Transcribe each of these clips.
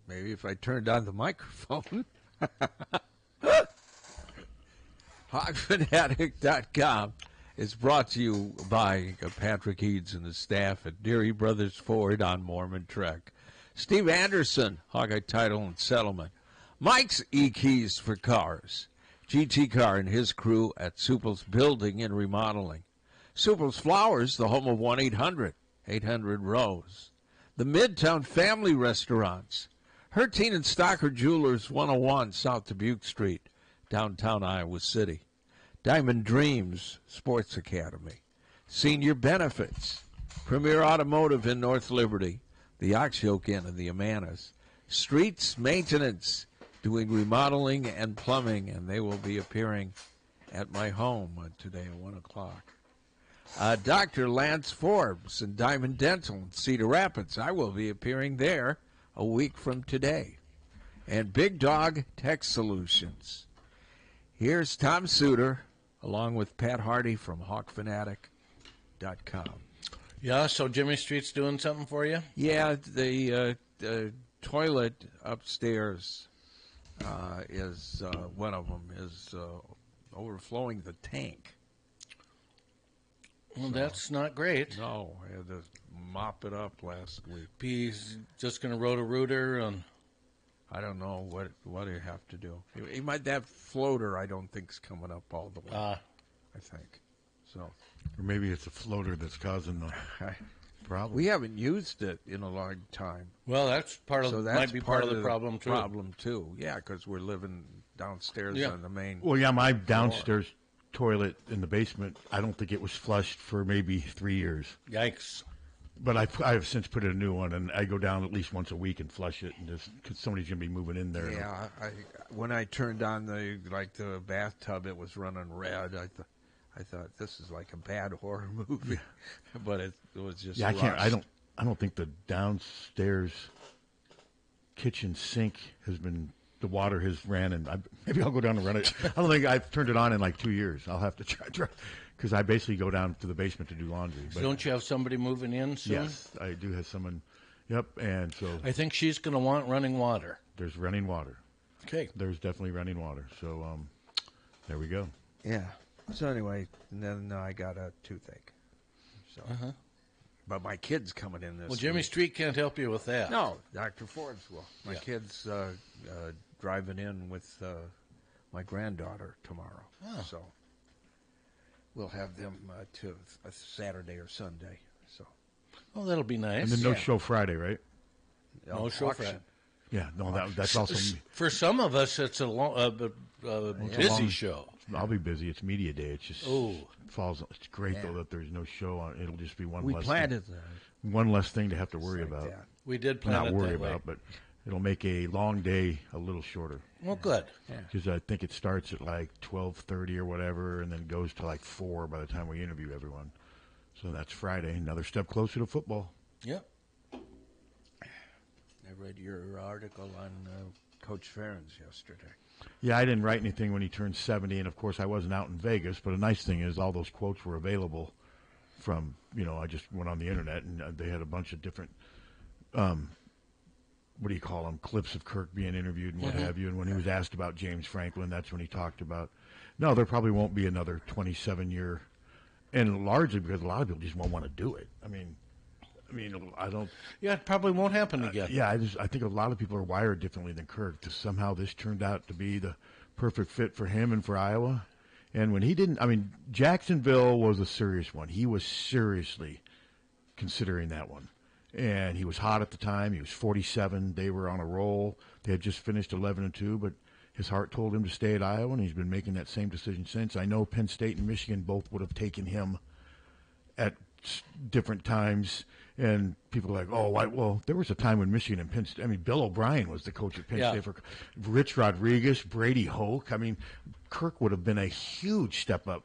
Maybe if I turned on the microphone. Hawkfanatic.com is brought to you by Patrick Eads and the staff at Deary Brothers Ford on Mormon Trek. Steve Anderson, Hawkeye Title and Settlement. Mike's E-Keys for Cars. GT Car and his crew at Supple's Building and Remodeling. Supple's Flowers, the home of 1-800-800-ROSE. The Midtown Family Restaurants. Harty and Stocker Jewelers, 101 South Dubuque Street, downtown Iowa City. Diamond Dreams Sports Academy. Senior Benefits. Premier Automotive in North Liberty. The Ox Yoke Inn and the Amanas. Streets Maintenance, doing remodeling and plumbing, and they will be appearing at my home today at 1 o'clock. Dr. Lance Forbes and Diamond Dental in Cedar Rapids. I will be appearing there a week from today. And Big Dog Tech Solutions. Here's Tom Suter, along with Pat Harty from Hawkfanatic.com. Yeah, so Jimmy Street's doing something for you? Yeah, the toilet upstairs is one of them is overflowing the tank. Well, that's not great. No, I had to mop it up last week. He's just going to roto-rooter and... I don't know what you have to do. He might, that floater I don't think is coming up all the way. I think so. Or maybe it's a floater that's causing the problem. We haven't used it in a long time. Well, that's part of might be part of the problem too. Problem too, yeah, because we're living downstairs on the main. Well, yeah, my downstairs toilet in the basement, I don't think it was flushed for maybe 3 years. Yikes. But I have since put in a new one, and I go down at least once a week and flush it, and just because somebody's going to be moving in there. Yeah, when I turned on the bathtub, it was running red. I thought this is like a bad horror movie, but it was just. Yeah, I don't think the downstairs kitchen sink has been. The water has ran, and maybe I'll go down and run it. I don't think I've turned it on in like 2 years. I'll have to try. Because I basically go down to the basement to do laundry. But don't you have somebody moving in soon? Yes, I do have someone. Yep, and so... I think she's going to want running water. There's running water. Okay. There's definitely running water. So there we go. Yeah. So anyway, and then I got a toothache. So, But my kid's coming in this Well, Jimmy week. Street can't help you with that. No, Dr. Forbes will. My kid's driving in with my granddaughter tomorrow. Oh. So... we'll have them to a Saturday or Sunday. So, Oh, that'll be nice. And then no show Friday, right? No show Friday. Yeah, no, that's also... For some of us, it's a busy show. I'll be busy. It's media day. It's just falls. It's great though that there's no show on. It'll just be one. We less planned thing, it. One less thing to have to worry about. That. We did plan Not it worry that way. about, but it'll make a long day a little shorter. Well, good. Because I think it starts at like 12:30 or whatever, and then goes to like 4 by the time we interview everyone. So that's Friday. Another step closer to football. Yep. I read your article on Coach Ferentz yesterday. Yeah, I didn't write anything when he turned 70, and of course I wasn't out in Vegas. But a nice thing is all those quotes were available from, I just went on the internet, and they had a bunch of different, what do you call them, clips of Kirk being interviewed and what have you. And when he was asked about James Franklin, that's when he talked about, no, there probably won't be another 27-year, and largely because a lot of people just won't want to do it. I mean, I don't. Yeah, it probably won't happen again. I think a lot of people are wired differently than Kirk. Somehow this turned out to be the perfect fit for him and for Iowa. And when he didn't, Jacksonville was a serious one. He was seriously considering that one. And he was hot at the time. He was 47. They were on a roll. They had just finished 11-2, but his heart told him to stay at Iowa, and he's been making that same decision since. I know Penn State and Michigan both would have taken him at different times. And people are like, well, there was a time when Michigan and Penn State, Bill O'Brien was the coach at Penn State for Rich Rodriguez, Brady Hoke. Kirk would have been a huge step up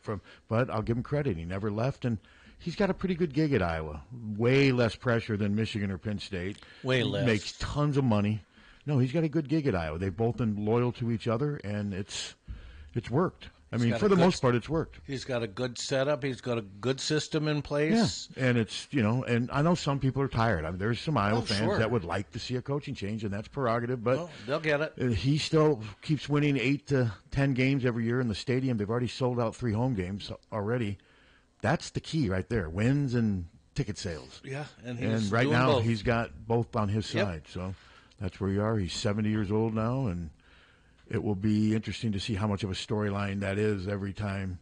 but I'll give him credit. He never left, and he's got a pretty good gig at Iowa. Way less pressure than Michigan or Penn State. Way less. Makes tons of money. No, he's got a good gig at Iowa. They've both been loyal to each other, and it's worked. I mean, for the most part, it's worked. He's got a good setup. He's got a good system in place. Yeah, and it's, and I know some people are tired. I mean, there's some Iowa fans that would like to see a coaching change, and that's prerogative, but they'll get it. He still keeps winning 8 to 10 games every year in the stadium. They've already sold out 3 home games already. That's the key right there, wins and ticket sales. Yeah, and right now he's got both on his side, so that's where you are. He's 70 years old now, and it will be interesting to see how much of a storyline that is every time.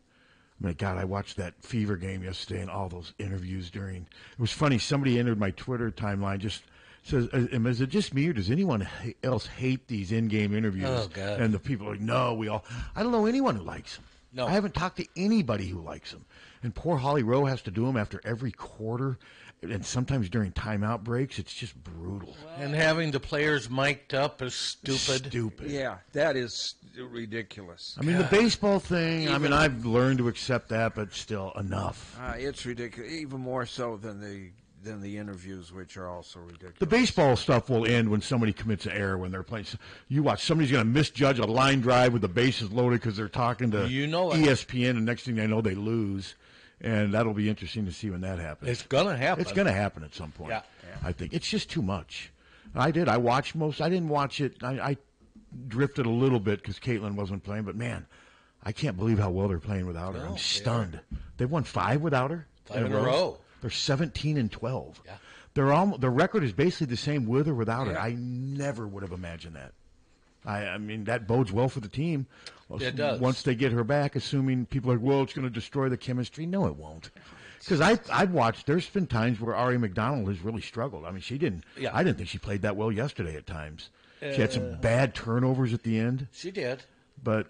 I mean, God, I watched that Fever game yesterday and all those interviews during. It was funny. Somebody entered my Twitter timeline, just says, is it just me or does anyone else hate these in-game interviews? Oh, God. And the people are like, no, we all. I don't know anyone who likes them. No. I haven't talked to anybody who likes them. And poor Holly Rowe has to do them after every quarter. And sometimes during timeout breaks, it's just brutal. And having the players mic'd up is stupid. Yeah, that is ridiculous. I mean, the baseball thing, I've learned to accept that, but still enough. It's ridiculous, even more so than the interviews, which are also ridiculous. The baseball stuff will end when somebody commits an error when they're playing. You watch, somebody's going to misjudge a line drive with the bases loaded because they're talking to ESPN, and next thing they know, they lose. And that'll be interesting to see when that happens. It's going to happen. It's going to happen at some point. Yeah. I think. It's just too much. I watched most. I didn't watch it. I drifted a little bit because Caitlin wasn't playing. But, man, I can't believe how well they're playing without her. I'm stunned. They've won 5 without her. 5 in a row. They're 17-12. Yeah. Their record is basically the same with or without her. I never would have imagined that. I mean, that bodes well for the team. It does. Once they get her back, assuming people are like, well, it's going to destroy the chemistry. No, it won't. Because I've watched, there's been times where Ari McDonald has really struggled. I mean, she didn't. Yeah. I didn't think she played that well yesterday at times. She had some bad turnovers at the end. She did. But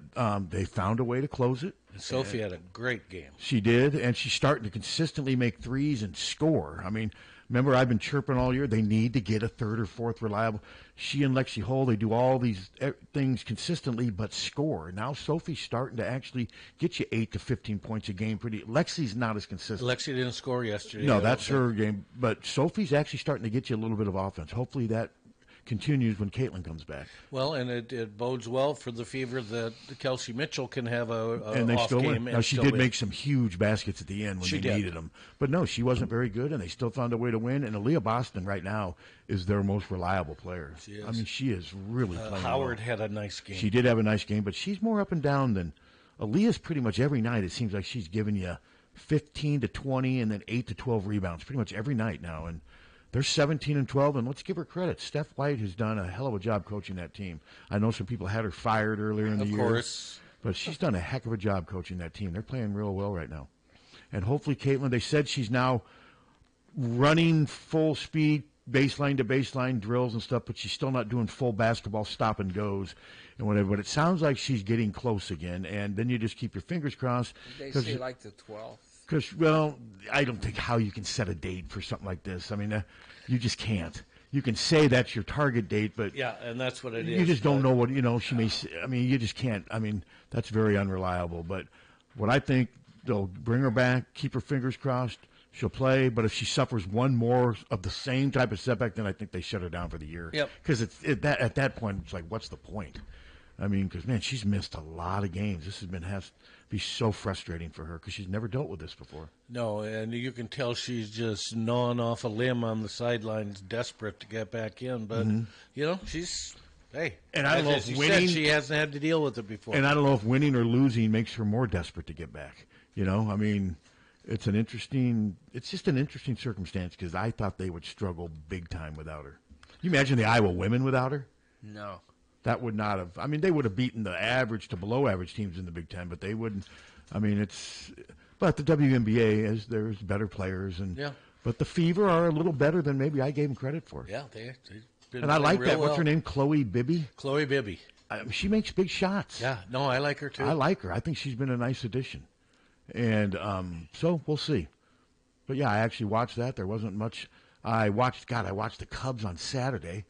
they found a way to close it. And Sophie had a great game. She did, and she's starting to consistently make threes and score. I mean, remember, I've been chirping all year. They need to get a third or fourth reliable. She and Lexi Hull, they do all these things consistently but score. Now Sophie's starting to actually get you 8 to 15 points a game. Lexi's not as consistent. Lexi didn't score yesterday. No, that's her game. But Sophie's actually starting to get you a little bit of offense. Hopefully that continues when Caitlin comes back. Well, and it bodes well for the Fever that Kelsey Mitchell can have a off game. Win. Now, she did make some huge baskets at the end when they needed them. But no, she wasn't very good, and they still found a way to win. And Aaliyah Boston right now is their most reliable player. She is. I mean, she is really playing Howard well. had a nice game. She did have a nice game, but she's more up and down than Aaliyah's pretty much every night. It seems like she's giving you 15 to 20 and then 8 to 12 rebounds pretty much every night now. And they're 17-12, and let's give her credit. Steph White has done a hell of a job coaching that team. I know some people had her fired earlier in the year. Of course. But she's done a heck of a job coaching that team. They're playing real well right now. And hopefully Caitlin, they said she's now running full speed, baseline to baseline drills and stuff, but she's still not doing full basketball stop and goes and whatever. But it sounds like she's getting close again, and then you just keep your fingers crossed. They say like the 12th. Because, well, I don't think how you can set a date for something like this. I mean, you just can't. You can say that's your target date, but yeah, and that's what it is. You just don't know what, she may say. I mean, you just can't. I mean, that's very unreliable. But what I think, they'll bring her back, keep her fingers crossed. She'll play, but if she suffers one more of the same type of setback, then I think they shut her down for the year. Yep. Because at that point, it's like, what's the point? I mean, because, man, she's missed a lot of games. This has to be so frustrating for her because she's never dealt with this before. No, and you can tell she's just gnawing off a limb on the sidelines, desperate to get back in. But, she's, hey. And I don't know if winning. She hasn't had to deal with it before. And I don't know if winning or losing makes her more desperate to get back. I mean, it's just an interesting circumstance because I thought they would struggle big time without her. You imagine the Iowa women without her? No. That would not have. I mean, they would have beaten the average to below average teams in the Big Ten, but they wouldn't. I mean, but the WNBA there's better players, but the Fever are a little better than maybe I gave them credit for. Yeah, they've been. And I like that. Well. What's her name? Chloe Bibby. Chloe Bibby. She makes big shots. Yeah, no, I like her too. I like her. I think she's been a nice addition, and so we'll see. But yeah, I actually watched that. There wasn't much. I watched the Cubs on Saturday.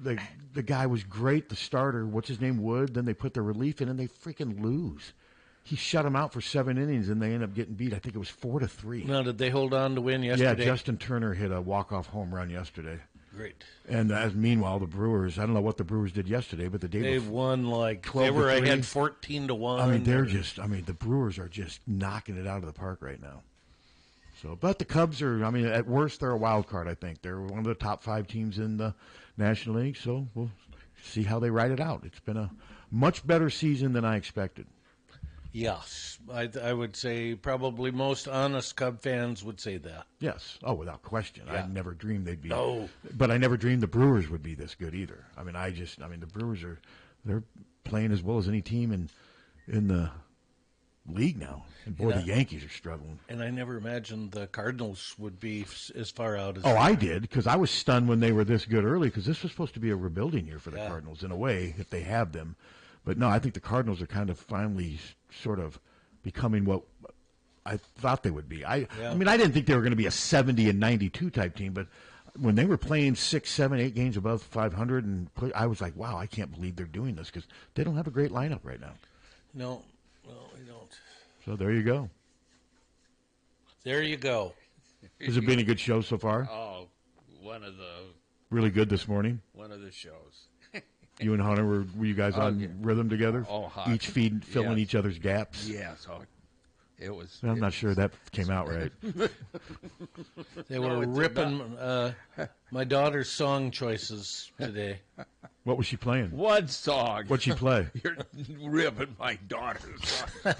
The guy was great, the starter. What's his name? Wood. Then they put the relief in, and they freaking lose. He shut him out for 7 innings, and they end up getting beat. I think it was 4-3. Now, did they hold on to win yesterday? Yeah, Justin Turner hit a walk-off home run yesterday. Great. And meanwhile, the Brewers, I don't know what the Brewers did yesterday, but the day They before, won like 12 they were to 3. ahead 14-1. I mean, the Brewers are just knocking it out of the park right now. So, but the Cubs are, I mean, at worst, they're a wild card, I think. They're one of the top 5 teams in the National League, so we'll see how they ride it out. It's been a much better season than I expected. Yes, I would say probably most honest Cub fans would say that. Yes. Oh, without question. Yeah. I never dreamed they'd be. No. But I never dreamed the Brewers would be this good either. I mean, the Brewers they're playing as well as any team in the league now. And boy, the Yankees are struggling. And I never imagined the Cardinals would be as far out as. Oh, I did, because I was stunned when they were this good early, because this was supposed to be a rebuilding year for the Cardinals in a way, if they have them. But no, I think the Cardinals are kind of finally sort of becoming what I thought they would be. I mean, I didn't think they were going to be a 70-92 type team, but when they were playing 6, 7, 8 games above 500, and I was like, wow, I can't believe they're doing this, because they don't have a great lineup right now. No, they don't. So there you go. There you go. Has it been a good show so far? Oh, Really good this morning? one of the shows. You and Hunter, were you guys on rhythm together? Oh, hot. Each filling each other's gaps? Yes, it was. I'm not sure that came out right. They were ripping my daughter's song choices today. What was she playing? One song. What'd she play? You're ripping my daughter's song.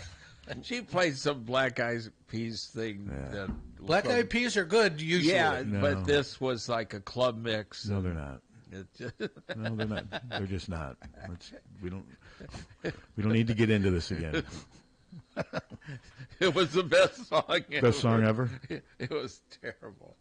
She played some Black Eyed Peas thing. Yeah. Black Eyed Peas are good usually. Yeah, No. but this was like a club mix. No, they're not. It- No, they're not. They're just not. We don't need to get into this again. It was the best song ever. Best song ever? It was terrible.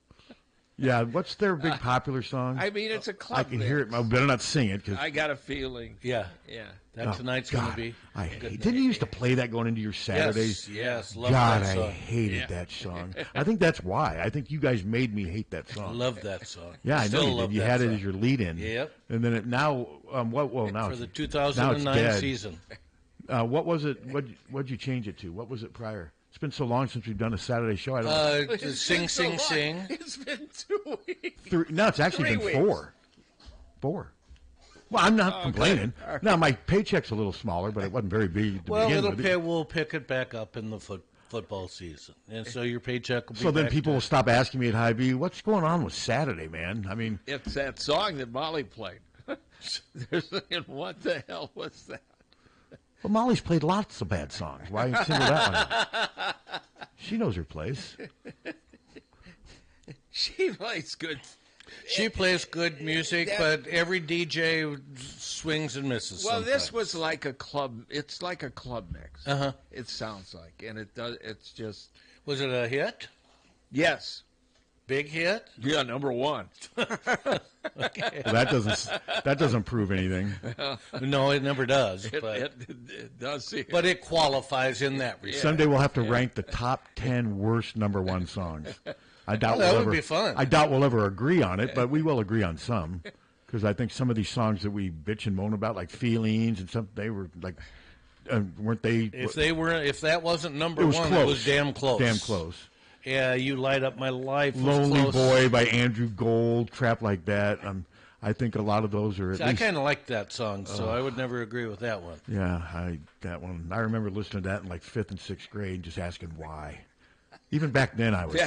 Yeah. What's their big popular song? I mean, it's a club I can hear it. mix. I better not sing it because I got a feeling. Yeah. Yeah. That tonight's going to be. I a good hate. Didn't you night. used to play that going into your Saturdays? Yes, love God, that I song. hated that song. I think that's why. I think you guys made me hate that song. Love that song. Yeah, I know Still you love did. You that had it song. as your lead-in. Yep. And then now, now For the now it's 2009 dead. season. What was it? What'd you change it to? What was it prior? It's been so long since we've done a Saturday show. I don't know. It's Sing, been so sing, long. sing. It's been 2 weeks. No, it's actually 3 been weeks. 4. 4. Well, I'm not complaining. All right. Now, my paycheck's a little smaller, but it wasn't very big to Well, begin with. we'll pick it back up in the football season, and so your paycheck will be. So then back people to- will stop asking me at High B, what's going on with Saturday, man? I mean, It's that song that Molly played. They're saying, what the hell was that? well, Molly's played lots of bad songs. Why single that one out? She knows her place. She plays good. She plays good music, that- but every DJ swings and misses. Well, this sometimes. was like a club. It's like a club mix. Uh-huh. It sounds like, and it does. It's just Was it a hit? yes, Big hit? yeah, number one. Well, that doesn't prove anything. No, it never does. It, But it does. See, but it qualifies in that respect. Someday we'll have to rank the top 10 worst number 1 songs. I doubt Well, that we'll would ever, be fun. I doubt we'll ever agree on it, but we will agree on some. Because I think some of these songs that we bitch and moan about, like Feelings and some, they were like, weren't they? If that wasn't number it was one, close. it was damn close. Damn close. Yeah, You Light Up My Life. Was Lonely close. Boy by Andrew Gold, crap like that. I think a lot of those are at I least. kind of like that song, so I would never agree with that one. Yeah, that one. I remember listening to that in like 5th and 6th grade and just asking why. Even back then, I was.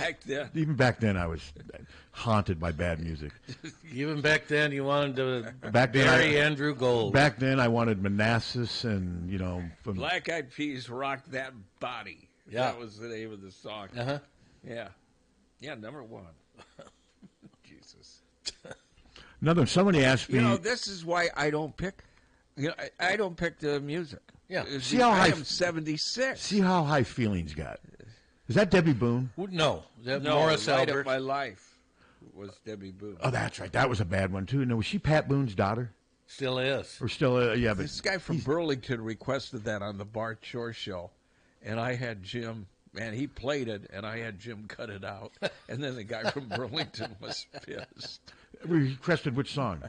Even back then, I was haunted by bad music. Even back then, you wanted to Back then, bury Andrew Gold. Back then, I wanted Manassas and Black Eyed Peas rocked that body. Yeah. That was the name of the song. Uh-huh. Yeah, yeah, number one. Jesus. somebody asked me. This is why I don't pick. I don't pick the music. Yeah. See how I high- am 76. See how high Feelings got. Is that Debbie Boone? No, that No, Morris Light Albert. Up My Life was Debbie Boone. Oh, that's right. That was a bad one too. No, was she Pat Boone's daughter? Still is. Or still? Yeah, but This guy from Burlington requested that on the Bart Shore show, and I had Jim. Man, he played it, and I had Jim cut it out. And then the guy from Burlington was pissed. requested which song?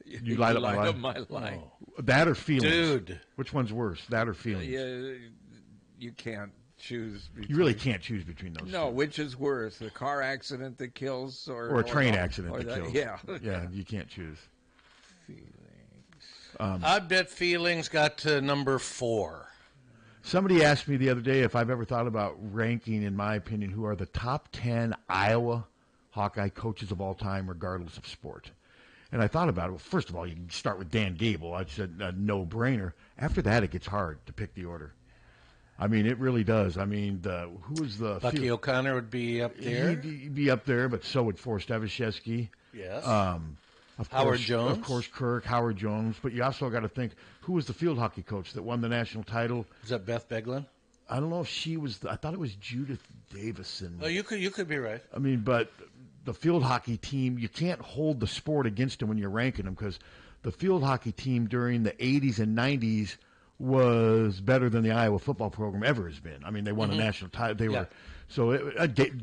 You Light Up My Life? My life. That or Feelings? Dude. Which one's worse? That or Feelings? Yeah, you can't choose between. You really can't choose between those. No, two. which is worse, a car accident that kills Or a train accident that kills. Yeah. Yeah, you can't choose. Feelings. I bet feelings got to number 4. Somebody asked me the other day if I've ever thought about ranking, in my opinion, who are the top 10 Iowa Hawkeye coaches of all time, regardless of sport. And I thought about it. Well, first of all, you can start with Dan Gable. I said a no-brainer. After that, it gets hard to pick the order. I mean, it really does. I mean, who was the... Bucky O'Connor would be up there. He'd be up there, but so would Forrest Evashevsky. Yes. Howard Jones. Of course, Kirk, Howard Jones. But you also got to think, who was the field hockey coach that won the national title? Is that Beth Beglin? I don't know if she was. I thought it was Judith Davison. Oh, you could be right. I mean, but the field hockey team, you can't hold the sport against them when you're ranking them, because the field hockey team during the 80s and 90s was better than the Iowa football program ever has been. I mean, they won a national title. They were so.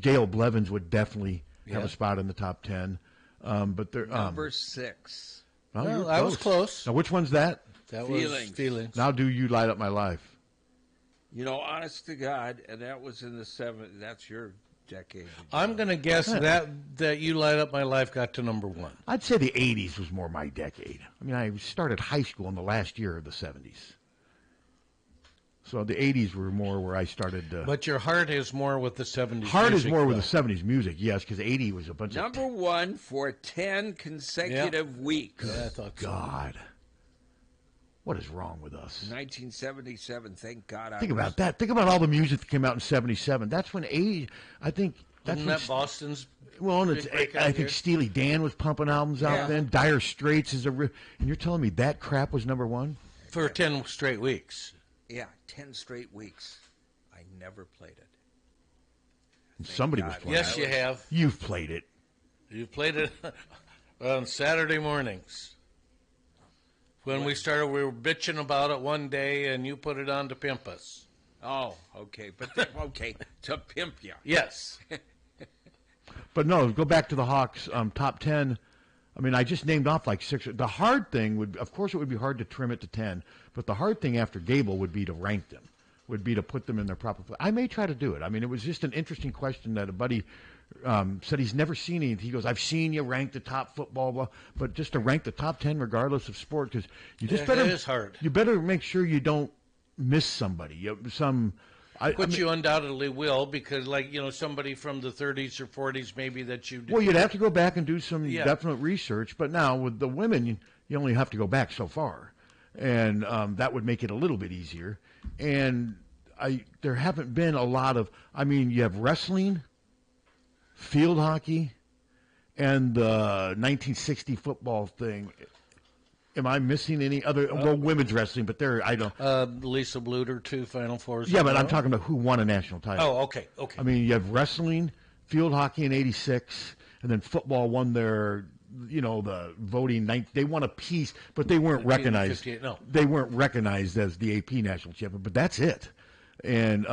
Gail Blevins would definitely have a spot in the top 10. But they're Number 6. Well, I was close. Now, which one's that? That Feelings. was feelings. Now, do you light up my life? You know, honest to God, and that was in the 70s. That's your decade. I'm going to guess that you light up my life got to number 1. I'd say the 80s was more my decade. I mean, I started high school in the last year of the 70s. So the 80s were more where I started. But your heart is more with the 70s. Heart is music, more with though. the 70s music, yes, because 80 was a bunch Number 1 for 10 consecutive weeks. Yeah, I thought so. God. What is wrong with us? 1977, thank God. Think about that. Think about all the music that came out in 77. That's when 80, I think. That's Isn't when that Boston's? Well, and big breakout I think year? Steely Dan was pumping albums out then. Dire Straits is and you're telling me that crap was number 1? For 10 straight weeks. Yeah, 10 straight weeks. I never played it. And somebody was playing Yes, it. you have. You've played it. You played it on Saturday mornings. When we started, we were bitching about it one day, and you put it on to pimp us. Oh, okay. But okay, to pimp you. Yes. But no, go back to the Hawks top 10. I mean, I just named off like 6. The hard thing would, of course, it would be hard to trim it to 10. But the hard thing after Gable would be to rank them, would be to put them in their proper place. I may try to do it. I mean, it was just an interesting question that a buddy said he's never seen it. He goes, I've seen you rank the top football, blah, but just to rank the top 10 regardless of sport, because you just better. It is hard. You better make sure you don't miss somebody. Which you undoubtedly will, because, like, somebody from the 30s or 40s maybe that you... Well, you'd have to go back and do some definite research, but now with the women, you only have to go back so far, and that would make it a little bit easier. And there haven't been a lot of... I mean, you have wrestling, field hockey, and the 1960 football thing. Am I missing any other? Well, women's wrestling, but I don't. Lisa Bluter, 2 Final Fours. Yeah, but I'm talking about who won a national title. Oh, okay. I mean, you have wrestling, field hockey in '86, and then football won their, the voting. They won a piece, but they weren't recognized. No. They weren't recognized as the AP national champion, but that's it. And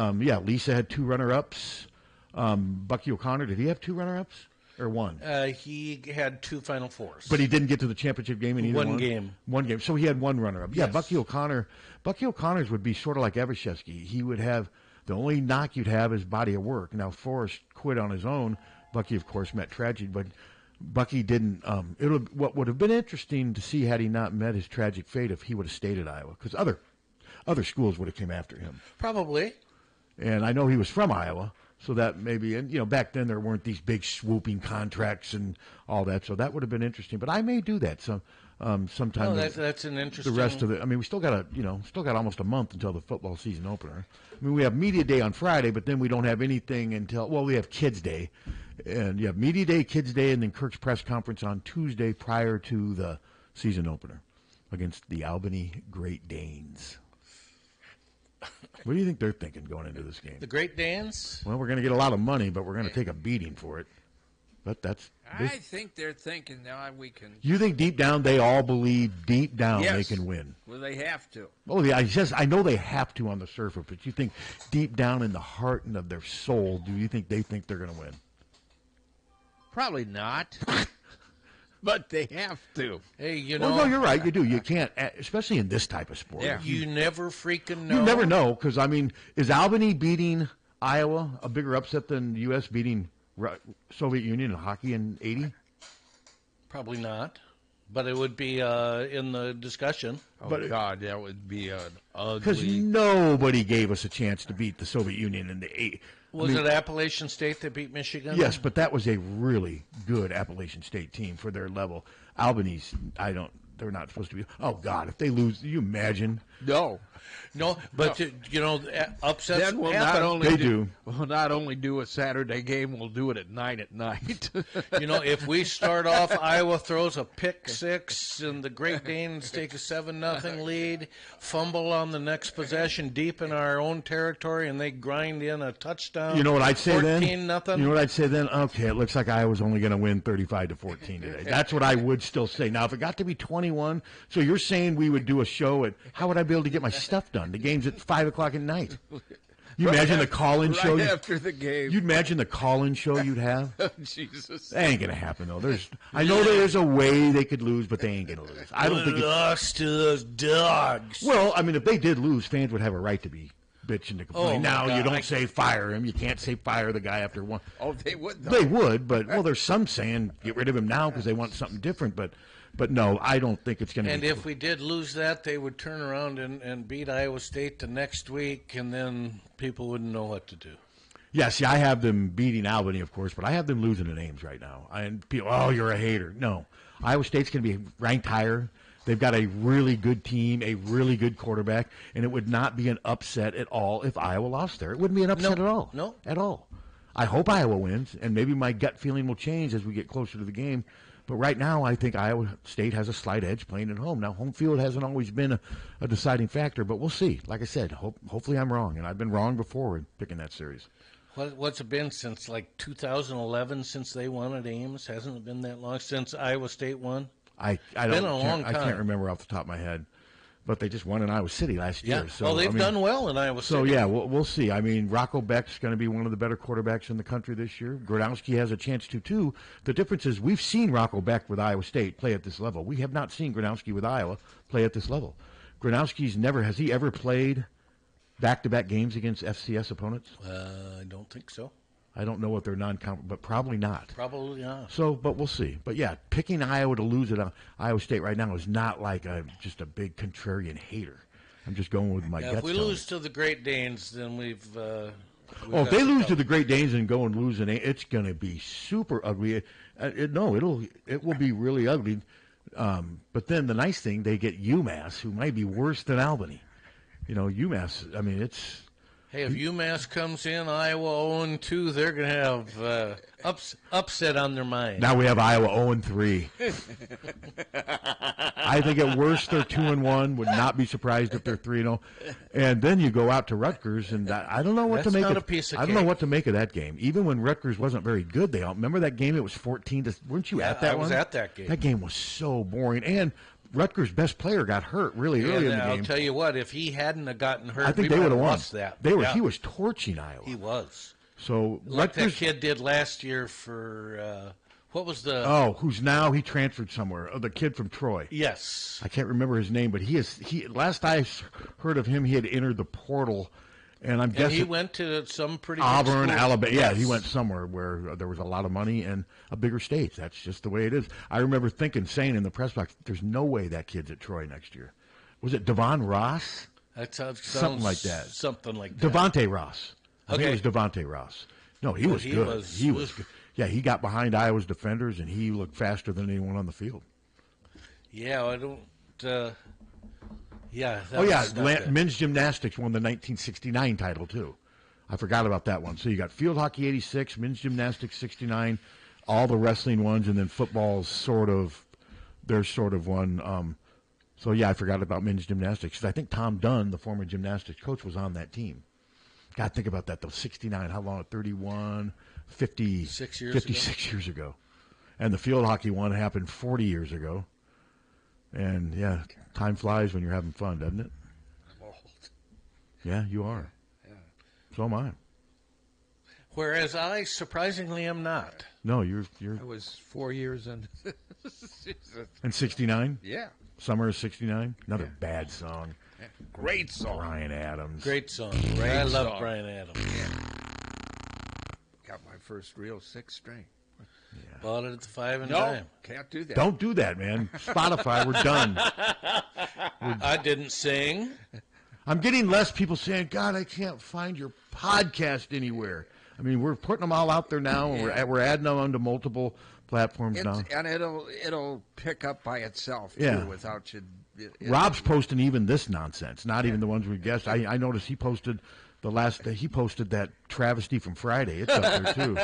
Lisa had 2 runner-ups. Bucky O'Connor, did he have 2 runner-ups? Or 1? He had 2 Final Fours. But he didn't get to the championship game in either one? game. One game. So he had 1 runner-up. Yeah, Yes. Bucky O'Connor's would be sort of like Evashevsky. He would have, the only knock you'd have is body of work. Now, Forrest quit on his own. Bucky, of course, met tragedy, but Bucky didn't. What would have been interesting to see had he not met his tragic fate if he would have stayed at Iowa, because other schools would have came after him. Probably. And I know he was from Iowa. So that maybe, and back then there weren't these big swooping contracts and all that. So that would have been interesting. But I may do that sometime. Oh, that's an interesting. The rest of it. I mean, we still got almost a month until the football season opener. I mean, we have media day on Friday, but then we don't have anything until we have Kids Day, and you have media day, Kids Day, and then Kirk's press conference on Tuesday prior to the season opener against the Albany Great Danes. What do you think they're thinking going into this game? The Great Danes? Well, we're going to get a lot of money, but we're going to take a beating for it. But I think they're thinking now we can. You think deep down they all believe they can win? Well, they have to. Oh, yeah. I know they have to on the surface, but you think deep down in the heart and of their soul, do you think they think they're going to win? Probably not. but they have to. Hey, you Well, know, no, you're right. You do. You can't, especially in this type of sport. Yeah. you never freaking know. You never know because, I mean, is Albany beating Iowa a bigger upset than U.S. beating Soviet Union in hockey in 80? Probably not, but it would be in the discussion. Oh, But- God, that would be an Because ugly. nobody gave us a chance to beat the Soviet Union in the 80s. Was it Appalachian State that beat Michigan? Yes, but that was a really good Appalachian State team for their level. Albany's, they're not supposed to be. Oh, God, if they lose, do you imagine? No. No, but upsets Then we'll happen. not only They do, do. We'll not only do a Saturday game, we'll do it at 9 at night. If we start off, Iowa throws a pick six, and the Great Danes take a 7-0 lead, fumble on the next possession deep in our own territory, and they grind in a touchdown. You know what I'd say then? 14-0. You know what I'd say then? Okay, it looks like Iowa's only going to win 35-14 today. That's what I would still say. Now, if it got to be 21, so you're saying we would do a show at, how would I be able to get my stuff done? The game's at 5 o'clock at night. You imagine the call-in show? Right after the game. You'd imagine the call-in show you'd have? Jesus. That ain't gonna happen though. I know there's a way they could lose, but they ain't gonna lose. I don't think. Lost to those dogs. Well, I mean, if they did lose, fans would have a right to be bitching to complain. Oh, my now you God. don't say fire him. You can't say fire the guy after one. Oh, they would. They would, but there's some saying get rid of him now because they want something different. But no, I don't think it's going to. And be if we did lose that, they would turn around and beat Iowa State the next week, and then people wouldn't know what to do. Yeah, see, I have them beating Albany, of course, but I have them losing to Ames right now. And people, oh, you're a hater. No, Iowa State's going to be ranked higher. They've got a really good team, a really good quarterback, and it would not be an upset at all if Iowa lost there. It wouldn't be an upset at all. No. At all. I hope Iowa wins, and maybe my gut feeling will change as we get closer to the game. But right now, I think Iowa State has a slight edge playing at home. Now, home field hasn't always been a deciding factor, but we'll see. Like I said, hopefully I'm wrong, and I've been wrong before in picking that series. What's it been since like 2011 since they won at Ames? Hasn't it been that long since Iowa State won? I been a long I time. can't remember off the top of my head, but they just won in Iowa City last year. So they've done well in Iowa So City. yeah, we'll see. I mean, Rocco Beck's going to be one of the better quarterbacks in the country this year. Grodowski has a chance to too. The difference is we've seen Rocco Beck with Iowa State play at this level. We have not seen Grodowski with Iowa play at this level. Grodowski's has he ever played back-to-back games against FCS opponents? I don't think so. I don't know what they're non-conference, but probably not. Probably not. So, but we'll see. But yeah, picking Iowa to lose at Iowa State right now is not like just a big contrarian hater. I'm just going with my guts. If we telling me. lose to the Great Danes, then we've if they lose to the Great Danes and go and lose, it's going to be super ugly. It will be really ugly. But then the nice thing, they get UMass, who might be worse than Albany. UMass. I mean, it's. Hey, if UMass comes in, Iowa 0-2, they're going to have upset on their mind. Now we have Iowa 0-3. I think at worst they're 2-1. Would not be surprised if they're 3-0. And then you go out to Rutgers, and I don't know what That's to make not of. a piece of I don't know cake. what to make of that game. Even when Rutgers wasn't very good, remember that game? It was 14. Weren't you at that one? I was at that game. That game was so boring, and Rutgers' best player got hurt really early in the I'll game. tell you what, if he hadn't have gotten hurt, I think we they might would have won. lost that. He was torching Iowa. He was. So Like that Rutgers. kid did last year for, what was the... Who's now he transferred somewhere? Oh, the kid from Troy. Yes. I can't remember his name, but he last I heard of him, he had entered the portal, and I'm And guessing he went to some pretty big Auburn, schools. Alabama. Yeah, Yes. he went somewhere where there was a lot of money and a bigger state. That's just the way it is. I remember saying in the press box, "There's no way that kid's at Troy next year." Was it Devon Ross? That sounds Something like that. Something like that. Devontae Ross. I think Okay. it was Devontae Ross. No, he was he good. was- He was good. Yeah, he got behind Iowa's defenders, and he looked faster than anyone on the field. Yeah, I don't... yeah. that Oh, yeah, was not good. men's gymnastics won the 1969 title, too. I forgot about that one. So you got field hockey 86, men's gymnastics 69, all the wrestling ones, and then football's sort of one. So, yeah, I forgot about men's gymnastics. 'Cause I think Tom Dunn, the former gymnastics coach, was on that team. God, think about that, though. 69, how long? 31, 50, 56 years ago. And the field hockey one happened 40 years ago. And, yeah, time flies when you're having fun, doesn't it? I'm old. Yeah, you are. Yeah. So am I. Whereas I surprisingly am not. No, you're I was 4 years in. in '69. Yeah. Summer of '69. Another bad song. Great song. Brian Adams. Great song. Great I love song. Brian Adams. Got my first real 6-string. Bought it at the 5 and No, dime. can't do that. Don't do that, man. Spotify, we're done. I didn't sing. I'm getting less people saying, "God, I can't find your podcast anywhere." I mean, we're putting them all out there now, and we're adding them onto multiple platforms now. And it'll pick up by itself too, Yeah. without you. Rob's posting even this nonsense, not even the ones we guessed. I noticed he posted he posted that travesty from Friday. It's up there too.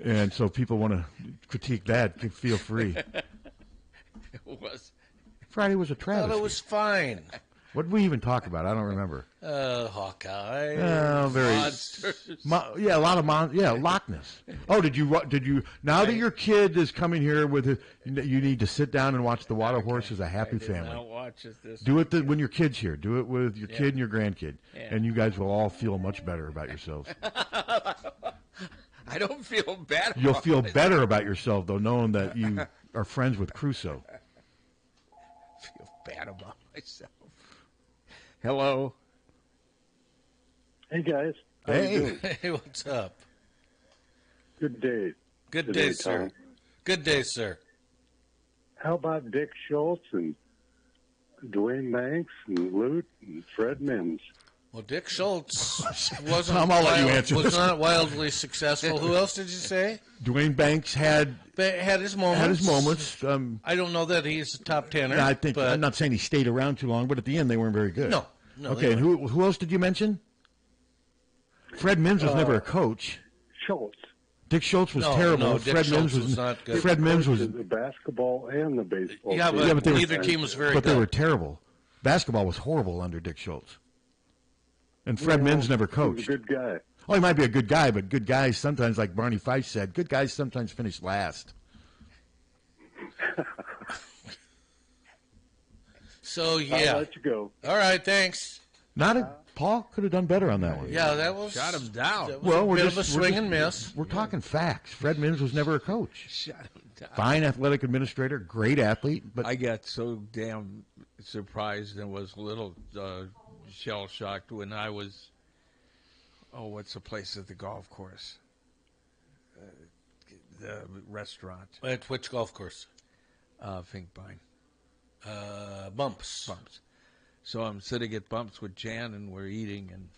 And so if people want to critique that, feel free. It was. Friday was a Thought travesty. it was fine. What did we even talk about? I don't remember. Hawkeye. Very. Monsters. Yeah, a lot of Loch Ness. Oh, did you? Now that your kid is coming here with it, you need to sit down and watch The Water Horse as a happy I did family. not watch it this Do it when your kid's here. Do it with your kid and your grandkid, Yeah. and you guys will all feel much better about yourselves. I don't feel bad. You'll about feel it. better about yourself though, knowing that you are friends with Crusoe. Feel bad about myself. Hello. Hey guys. How you Hey, doing? Hey, what's up? Good day. Good Today, day, sir. Tom. Good day, sir. How about Dick Schultz and Dwayne Banks and Lute and Fred Mims? Well, Dick Schultz wasn't Tom, I'll let you answer was this. not wildly successful. Who else did you say? Dwayne Banks had Had his moments. moments. I don't know that he's a top tenner. I think but I'm not saying he stayed around too long, but at the end they weren't very good. No, Okay, and who else did you mention? Fred Mims was never a coach. Schultz. Dick Schultz was No, terrible. no, Dick Fred Schultz Mims was not good. Fred Mims was, The basketball and the baseball. Yeah, team. but they were- neither team was very but good. they were terrible. Basketball was horrible under Dick Schultz. And Fred Mims never He was coached. a good guy. Oh, he might be a good guy, but good guys sometimes, like Barney Fife said, good guys sometimes finish last. So I'll yeah. let you go. All right, thanks. Paul could have done better on that one. Yeah, that was Shut him down. That was Well, a we're bit just of a swing and miss. We're talking facts. Fred Mims was never a coach. Shut him down. Fine athletic administrator, great athlete, but I got so damn surprised and was a little shell shocked when I was. Oh, what's the place at the golf course? The restaurant, At which golf course? Finkbine. Bumps. Bumps. So I'm sitting at Bumps with Jan, and we're eating, and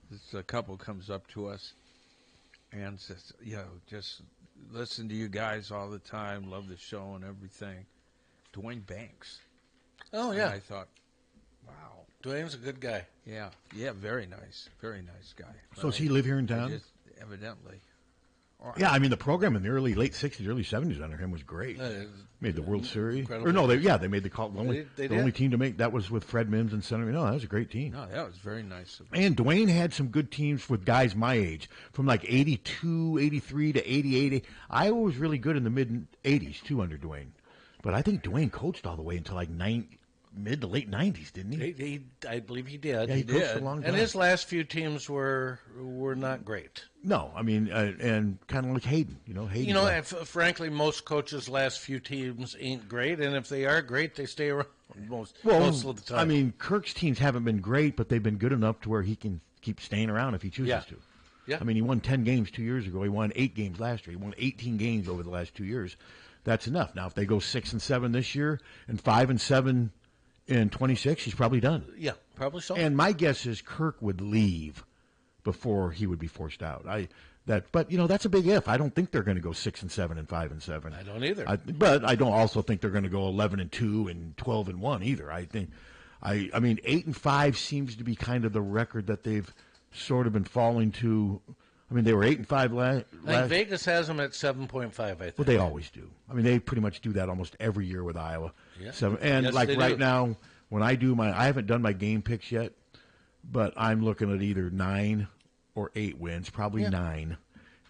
this couple comes up to us and says, just listen to you guys all the time, love the show and everything. Dwayne Banks. Oh And yeah, I thought, wow. Dwayne's a good guy. Yeah, very nice guy. so does he live here in I town? just, evidently. Yeah, I mean the program in the late '60s, early '70s under him was great. Made the World Series, incredible. or no, they made the call. The only, They the did. only team to make that was with Fred Mims and Senator. No, that was a great team. No, that was very nice of him. And Dwayne had some good teams with guys my age, from like 82, 83 to 88. Iowa was really good in the mid '80s too under Dwayne, but I think Dwayne coached all the way until like mid to late '90s, didn't he? I believe he did. Yeah, he coached a long time. And his last few teams were not great. No, I mean, and kind of like Hayden, Hayden. You know, frankly, most coaches' last few teams ain't great, and if they are great, they stay around most of the time. I mean, Kirk's teams haven't been great, but they've been good enough to where he can keep staying around if he chooses Yeah. to. Yeah. I mean, he won 10 games 2 years ago. He won 8 games last year. He won 18 games over the last 2 years. That's enough. Now, if they go 6-7 this year and 5-7 in 26, he's probably done. Yeah, probably so. And my guess is Kirk would leave before he would be forced out. But that's a big if. I don't think they're going to go 6-7 and 5-7. I don't either. But I don't also think they're going to go 11-2 and 12-1 either. I think, I mean, 8-5 seems to be kind of the record that they've sort of been falling to. I mean, they were 8-5 last. I think Vegas has them at 7.5, I think. Well, they always do. I mean, they pretty much do that almost every year with Iowa. Yeah. And Yes, like they right do. now, when I do I haven't done my game picks yet, but I'm looking at either 9 or 8 wins, probably 9.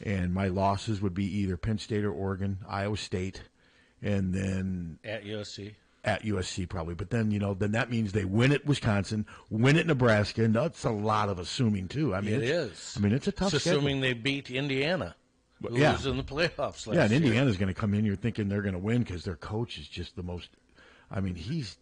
And my losses would be either Penn State or Oregon, Iowa State, and then At USC. at USC probably, but then then that means they win at Wisconsin, win at Nebraska, and that's a lot of assuming too. I mean, it is. I mean, it's a tough schedule. Assuming they beat Indiana, who yeah. was in the playoffs last year. Yeah, and Indiana's going to come in. You're thinking they're going to win because their coach is just the most. I mean, he's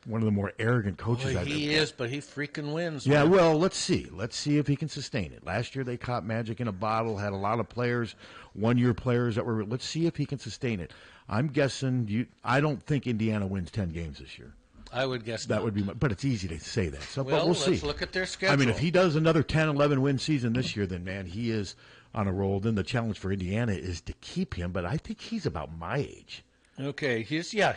one of the more arrogant coaches. Boy, he is, but he freaking wins. Yeah, man. well, let's see. Let's see if he can sustain it. Last year they caught magic in a bottle, had a lot of players, one-year players that were. Let's see if he can sustain it. I'm guessing I don't think Indiana wins 10 games this year. I would guess that not. would be, but it's easy to say that. So, well, but we'll see. Let's look at their schedule. I mean, if he does another 10, 11 win season this year, then man, he is on a roll. Then the challenge for Indiana is to keep him. But I think he's about my age. Okay, he is. Yeah,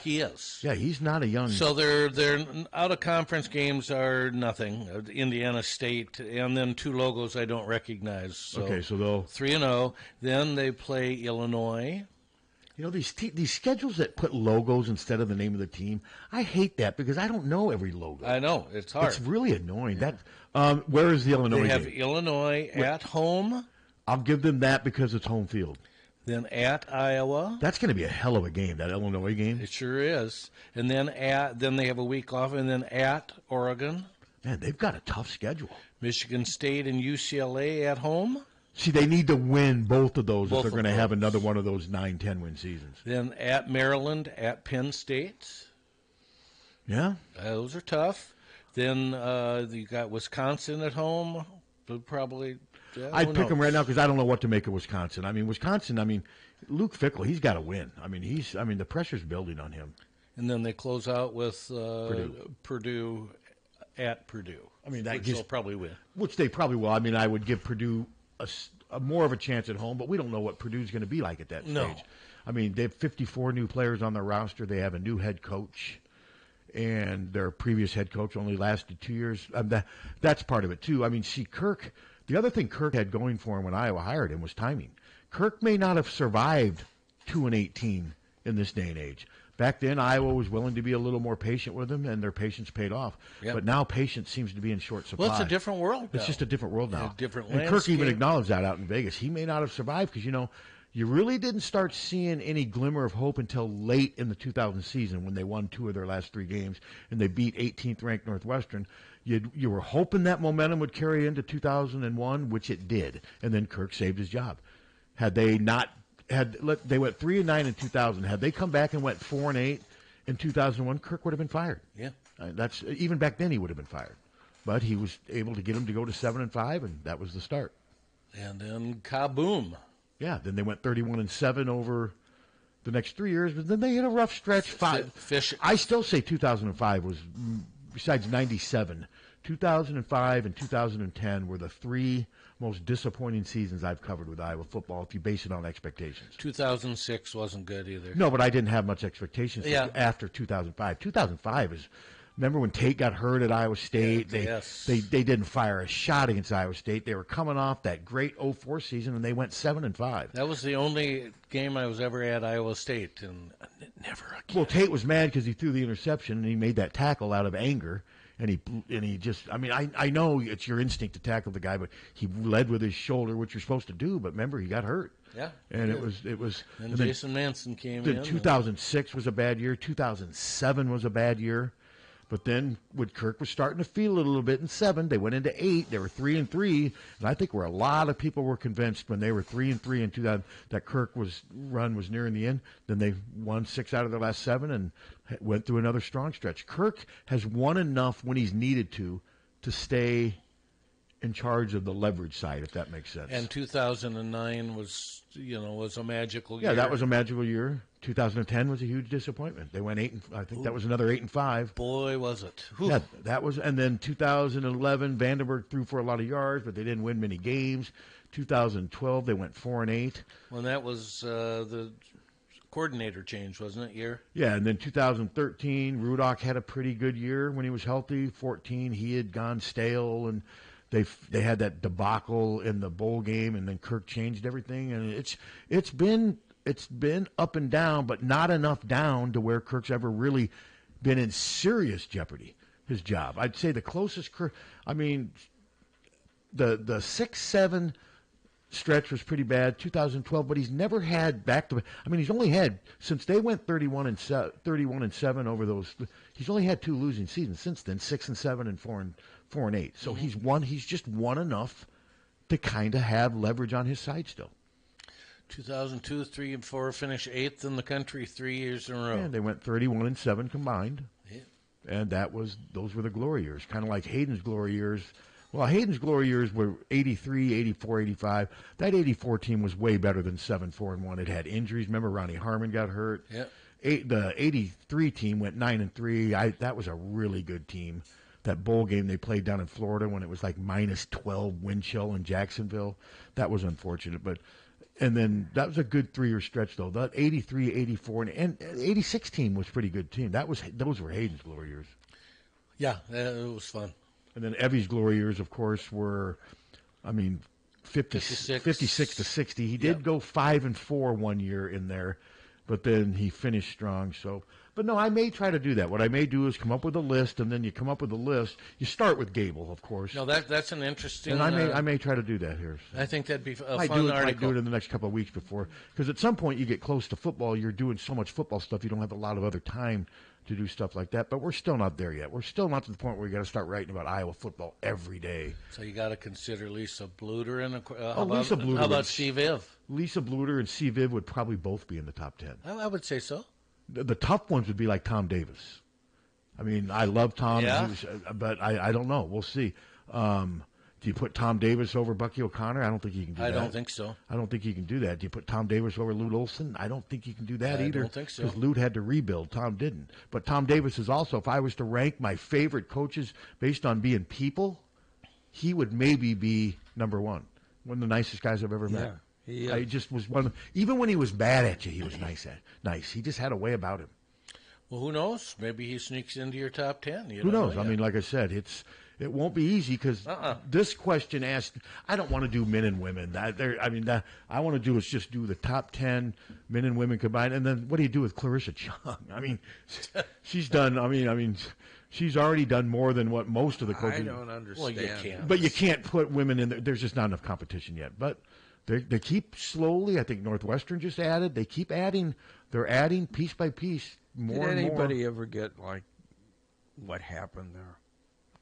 he's not a young. So their out of conference games are nothing. Indiana State, and then 2 logos I don't recognize. So okay, so they'll 3-0. Then they play Illinois. These schedules that put logos instead of the name of the team, I hate that because I don't know every logo. I know it's hard. It's really annoying. That where is the Illinois? They have game? Illinois at home. I'll give them that because it's home field. Then at Iowa. That's going to be a hell of a game, that Illinois game. It sure is. And then then they have a week off, and then at Oregon. Man, they've got a tough schedule. Michigan State and UCLA at home. See, they need to win both of those if they're going to have another one of those 9-10 win seasons. Then at Maryland, at Penn State. Yeah. Those are tough. Then you got Wisconsin at home. Probably. I'd pick them right now because I don't know what to make of Wisconsin. I mean, Luke Fickell, he's got to win. I mean, the pressure's building on him. And then they close out with Purdue at Purdue. I mean, which they'll probably win. Which they probably will. I mean, I would give Purdue a more of a chance at home, but we don't know what Purdue's going to be like at that stage. I mean, they have 54 new players on their roster. They have a new head coach, and their previous head coach only lasted 2 years. That's part of it, too. I mean, Kirk, the other thing Kirk had going for him when Iowa hired him was timing. Kirk may not have survived 2-18 in this day and age. Back then, Iowa was willing to be a little more patient with him, and their patience paid off. Yep. But now patience seems to be in short supply. Well, it's a different world now. It's just a different world now. A different and landscape. Kirk even acknowledged that out in Vegas. He may not have survived because, you really didn't start seeing any glimmer of hope until late in the 2000 season when they won 2 of their last 3 games, and they beat 18th-ranked Northwestern. You were hoping that momentum would carry into 2001, which it did, and then Kirk saved his job. Had they not they went 3-9 in 2000. Had they come back and went 4-8 in 2001, Kirk would have been fired. Yeah, that's even back then he would have been fired, but he was able to get him to go to 7-5, and that was the start. And then kaboom! Yeah, then they went 31-7 over the next 3 years, but then they had a rough stretch. I still say 2005 was, besides 97, 2005 and 2010 were the 3 most disappointing seasons I've covered with Iowa football if you base it on expectations. 2006 wasn't good either. No, but I didn't have much expectations after 2005. 2005 is, remember when Tate got hurt at Iowa State? They didn't fire a shot against Iowa State. They were coming off that great 04 season, and they went 7-5. That was the only game I was ever at Iowa State, and never again. Well, Tate was mad because he threw the interception, and he made that tackle out of anger. And he just, I mean, I know it's your instinct to tackle the guy, but he led with his shoulder, which you're supposed to do. But remember, he got hurt. Yeah. And it was. And Jason Manson came in. 2006 was a bad year. 2007 was a bad year. But then when Kirk was starting to feel it a little bit in 7, they went into 8. They were 3-3, and I think where a lot of people were convinced when they were 3-3 in 2000 that run was nearing the end. Then they won 6 out of their last 7 and went through another strong stretch. Kirk has won enough when he's needed to stay in charge of the leverage side, if that makes sense. And 2009 was a magical year. Yeah, that was a magical year. 2010 was a huge disappointment. They went 8. I think that was another 8-5. Boy, was it! Whew. Yeah, that was. And then 2011, Vandenberg threw for a lot of yards, but they didn't win many games. 2012, they went 4-8. Well, that was the coordinator change, wasn't it? Year. Yeah, and then 2013, Rudock had a pretty good year when he was healthy. 14, he had gone stale, and they had that debacle in the bowl game, and then Kirk changed everything, and it's been up and down, but not enough down to where Kirk's ever really been in serious jeopardy. His job, I'd say, the closest Kirk. I mean, the 6-7 stretch was pretty bad, 2012, but he's never had back-to-back. I mean, he's only had, since they went 31-7 over those, he's only had 2 losing seasons since then, 6-7 and 4-8. So he's just won enough to kind of have leverage on his side still. 2002, 3 and 4, finished 8th in the country 3 years in a row. And they went 31-7 combined. Yeah. And those were the glory years, kind of like Hayden's glory years. Well, Hayden's glory years were 83, 84, 85. That 84 team was way better than 7-4-1. It had injuries. Remember, Ronnie Harmon got hurt. Yep. The 83 team went 9-3. That was a really good team. That bowl game they played down in Florida when it was like -12 wind chill in Jacksonville, that was unfortunate. And then that was a good 3-year stretch, though. That 83, 84, and 86 team was a pretty good team. Those were Hayden's glory years. Yeah, it was fun. And then Evie's glory years, of course, were, 56 to 60. He did go 5-4 one year in there, but then he finished strong. So, but no, I may try to do that. What I may do is come up with a list, and then you come up with a list. You start with Gable, of course. No, that's an interesting. And I may try to do that here. So. I think that'd be a fun article. I do it in the next couple of weeks before, because at some point you get close to football. You're doing so much football stuff, you don't have a lot of other time to do stuff like that. But we're still not there yet. We're still not to the point where we got to start writing about Iowa football every day. So you got to consider Lisa Bluter and Lisa Bluter. How about C. Viv? Lisa Bluter and C. Viv would probably both be in the top 10. I would say so. The tough ones would be like Tom Davis. I mean, I love Tom, yeah. But I don't know. We'll see. Do you put Tom Davis over Bucky O'Connor? I don't think you can do that. I don't think so. I don't think you can do that. Do you put Tom Davis over Lute Olson? I don't think you can do that either. I don't think so. Because Lute had to rebuild. Tom didn't. But Tom Davis is also, if I was to rank my favorite coaches based on being people, he would maybe be number 1. One of the nicest guys I've ever met. Yeah. I just was one. Even when he was bad at you, he was nice. He just had a way about him. Well, who knows? Maybe he sneaks into your top 10. Who knows? I mean, like I said, it won't be easy because this question asked. I don't want to do men and women. I want to do is just do the top 10 men and women combined, and then what do you do with Clarissa Chung? I mean, she's done. She's already done more than what most of the coaches. I don't understand. Well, you can't. But you can't put women in there. There's just not enough competition yet. But they keep slowly. I think Northwestern just added. They keep adding. They're adding piece by piece more and more. Did anybody ever get like what happened there?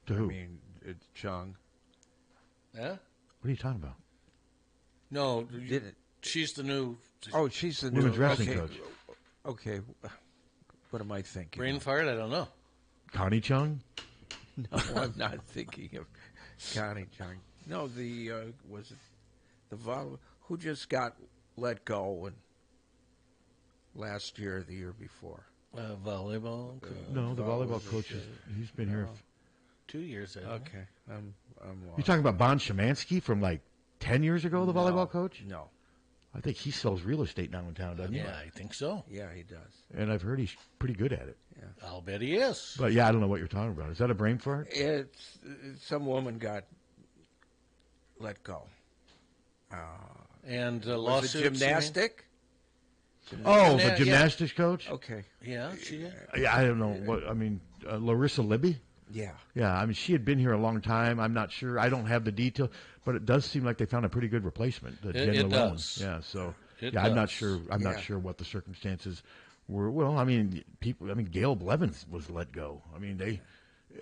To who? I mean, it's Chung. Yeah? What are you talking about? No, she's the new. Oh, she's the women's new wrestling coach. Okay, what am I thinking? Brain fart? I don't know. Connie Chung? No, I'm not thinking of Connie Chung. No, was it the who just got let go last year or the year before? Volleyball. No, the volleyball coach he's been here. 2 years. Okay, I'm lost. You talking about Bon Szymanski from like 10 years ago? The volleyball coach? No. I think he sells real estate now in town, doesn't he? Yeah, I think so. Yeah, he does. And I've heard he's pretty good at it. Yeah. I'll bet he is. But yeah, I don't know what you're talking about. Is that a brain fart? It's some woman got let go. And Was lawsuits. it gymnastic? Oh, the gymnastics coach? Okay. Yeah, she did. Yeah, I don't know. Larissa Libby? Yeah. Yeah, I mean, she had been here a long time. I'm not sure. I don't have the detail, but it does seem like they found a pretty good replacement. It does. Yeah, so It I'm does. not sure. I'm not sure what the circumstances were. Well, I mean, Gail Blevins was let go. I mean,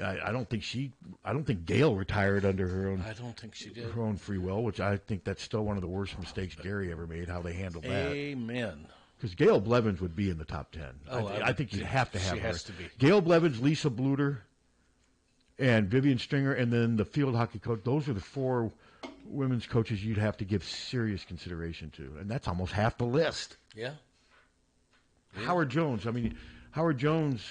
I don't think Gail retired under her own. I don't think she did. Her own free will, which I think that's still one of the worst mistakes Gary ever made. How they handled that. Amen. Because Gail Blevins would be in the top 10. Oh, I think you'd have to have she her. has to be. Gail Blevins, Lisa Bluter, and Vivian Stringer, and then the field hockey coach. Those are the 4 women's coaches you'd have to give serious consideration to. And that's almost half the list. Yeah. Howard Jones. I mean, Howard Jones,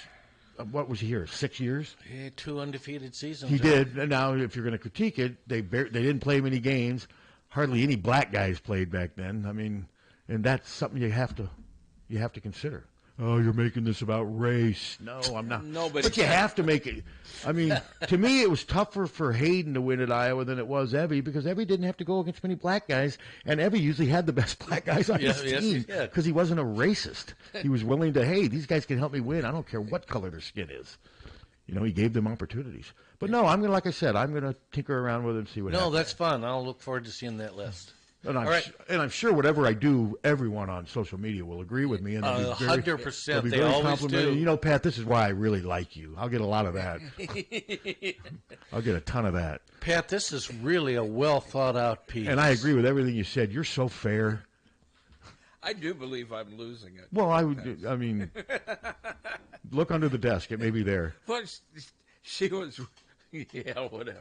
what was he here, 6 years? He had 2 undefeated seasons. He did. And now, if you're going to critique it, they didn't play many games. Hardly any black guys played back then. I mean, and that's something you have to consider. Oh, you're making this about race. No, I'm not. No, but you have to make it. I mean, to me, it was tougher for Hayden to win at Iowa than it was Evie because Evie didn't have to go against many black guys, and Evie usually had the best black guys on his team because he wasn't a racist. He was willing to, hey, these guys can help me win. I don't care what color their skin is. You know, he gave them opportunities. But no, like I said, I'm gonna tinker around with it and see what happens. No, that's fun. I'll look forward to seeing that list. And All right. I'm sure whatever I do, everyone on social media will agree with me. And 100%. They very always complimentary. do. You know, Pat, this is why I really like you. I'll get a lot of that. I'll get a ton of that. Pat, this is really a well thought out piece. And I agree with everything you said. You're so fair. I do believe I'm losing it. Well, I mean, look under the desk. It may be there. Well, she was, yeah, whatever.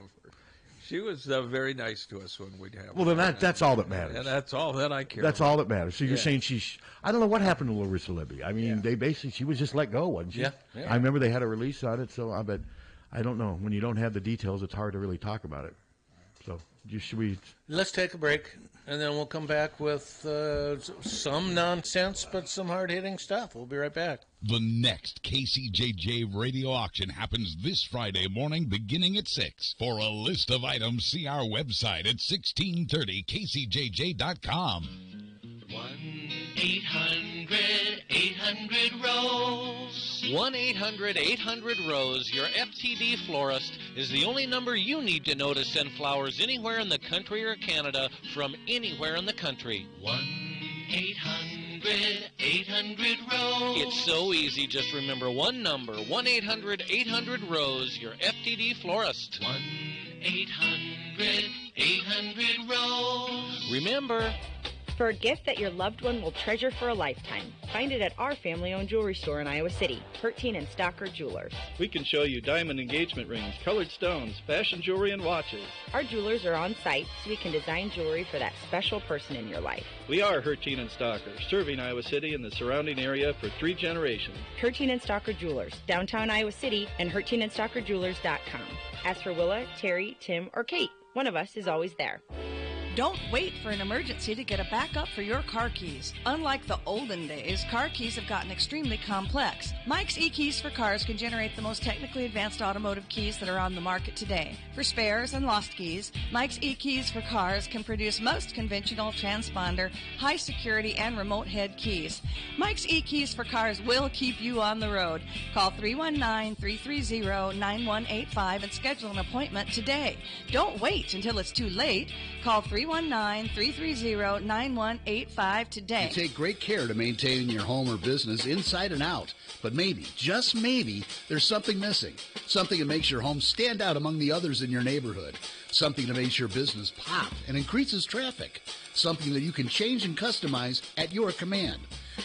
She was very nice to us when we'd have. Well, then that's all that matters. And that's all that I care. That's about. all that matters. So you're saying I don't know what happened to Larissa Libby. I mean, she was just let go, wasn't she? Yeah. I remember they had a release on it, so I don't know. When you don't have the details, it's hard to really talk about it. So should we? Let's take a break, and then we'll come back with some nonsense, but some hard-hitting stuff. We'll be right back. The next KCJJ radio auction happens this Friday morning beginning at 6. For a list of items, see our website at 1630kcjj.com. 1-800-800-ROSE. 1-800-800-ROSE. Your FTD florist is the only number you need to know to send flowers anywhere in the country or Canada from anywhere in the country. 1-800-800-ROSE. It's so easy. Just remember one number. 1-800-800-ROSE. Your FTD florist. 1-800-800-ROSE. Remember, for a gift that your loved one will treasure for a lifetime, find it at our family-owned jewelry store in Iowa City, Harty and Stocker Jewelers. We can show you diamond engagement rings, colored stones, fashion jewelry, and watches. Our jewelers are on site, so we can design jewelry for that special person in your life. We are Harty and Stocker, serving Iowa City and the surrounding area for 3 generations. Harty and Stocker Jewelers, downtown Iowa City, and HartyandStockerJewelers.com. Ask for Willa, Terry, Tim, or Kate. One of us is always there. Don't wait for an emergency to get a backup for your car keys. Unlike the olden days, car keys have gotten extremely complex. Mike's eKeys for Cars can generate the most technically advanced automotive keys that are on the market today. For spares and lost keys, Mike's eKeys for Cars can produce most conventional transponder, high security, and remote head keys. Mike's eKeys for Cars will keep you on the road. Call 319-330-9185 and schedule an appointment today. Don't wait until it's too late. Call 319-330-9185 today. You take great care to maintain your home or business inside and out. But maybe, just maybe, there's something missing. Something that makes your home stand out among the others in your neighborhood. Something that makes your business pop and increases traffic. Something that you can change and customize at your command.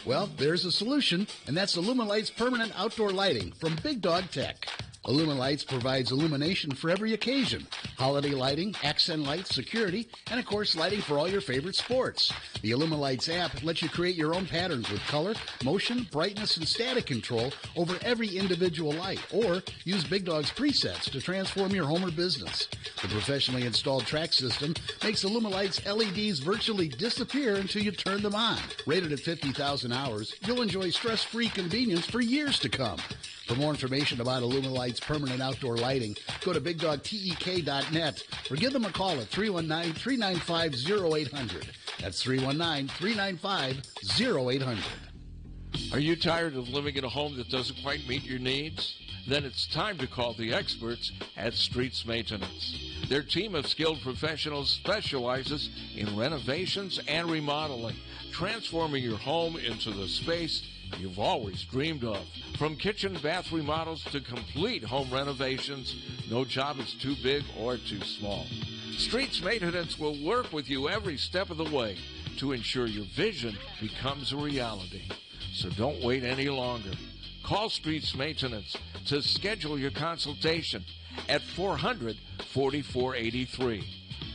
Well, there's a solution, and that's Illuminlight's permanent outdoor lighting from Big Dog Tech. Illuminlights provides illumination for every occasion. Holiday lighting, accent lights, security, and of course lighting for all your favorite sports. The Illuminlights app lets you create your own patterns with color, motion, brightness, and static control over every individual light, or use Big Dog's presets to transform your home or business. The professionally installed track system makes Illuminlight's LEDs virtually disappear until you turn them on. Rated at 50,000 hours, you'll enjoy stress-free convenience for years to come. For more information about Illuminlight's permanent outdoor lighting, go to BigDogTEK.net or give them a call at 319-395-0800. That's 319-395-0800. Are you tired of living in a home that doesn't quite meet your needs? Then it's time to call the experts at Streets Maintenance. Their team of skilled professionals specializes in renovations and remodeling, transforming your home into the space you've always dreamed of. From kitchen bath remodels to complete home renovations, no job is too big or too small. Streets Maintenance will work with you every step of the way to ensure your vision becomes a reality. So don't wait any longer. Call Streets Maintenance to schedule your consultation at 400-4483.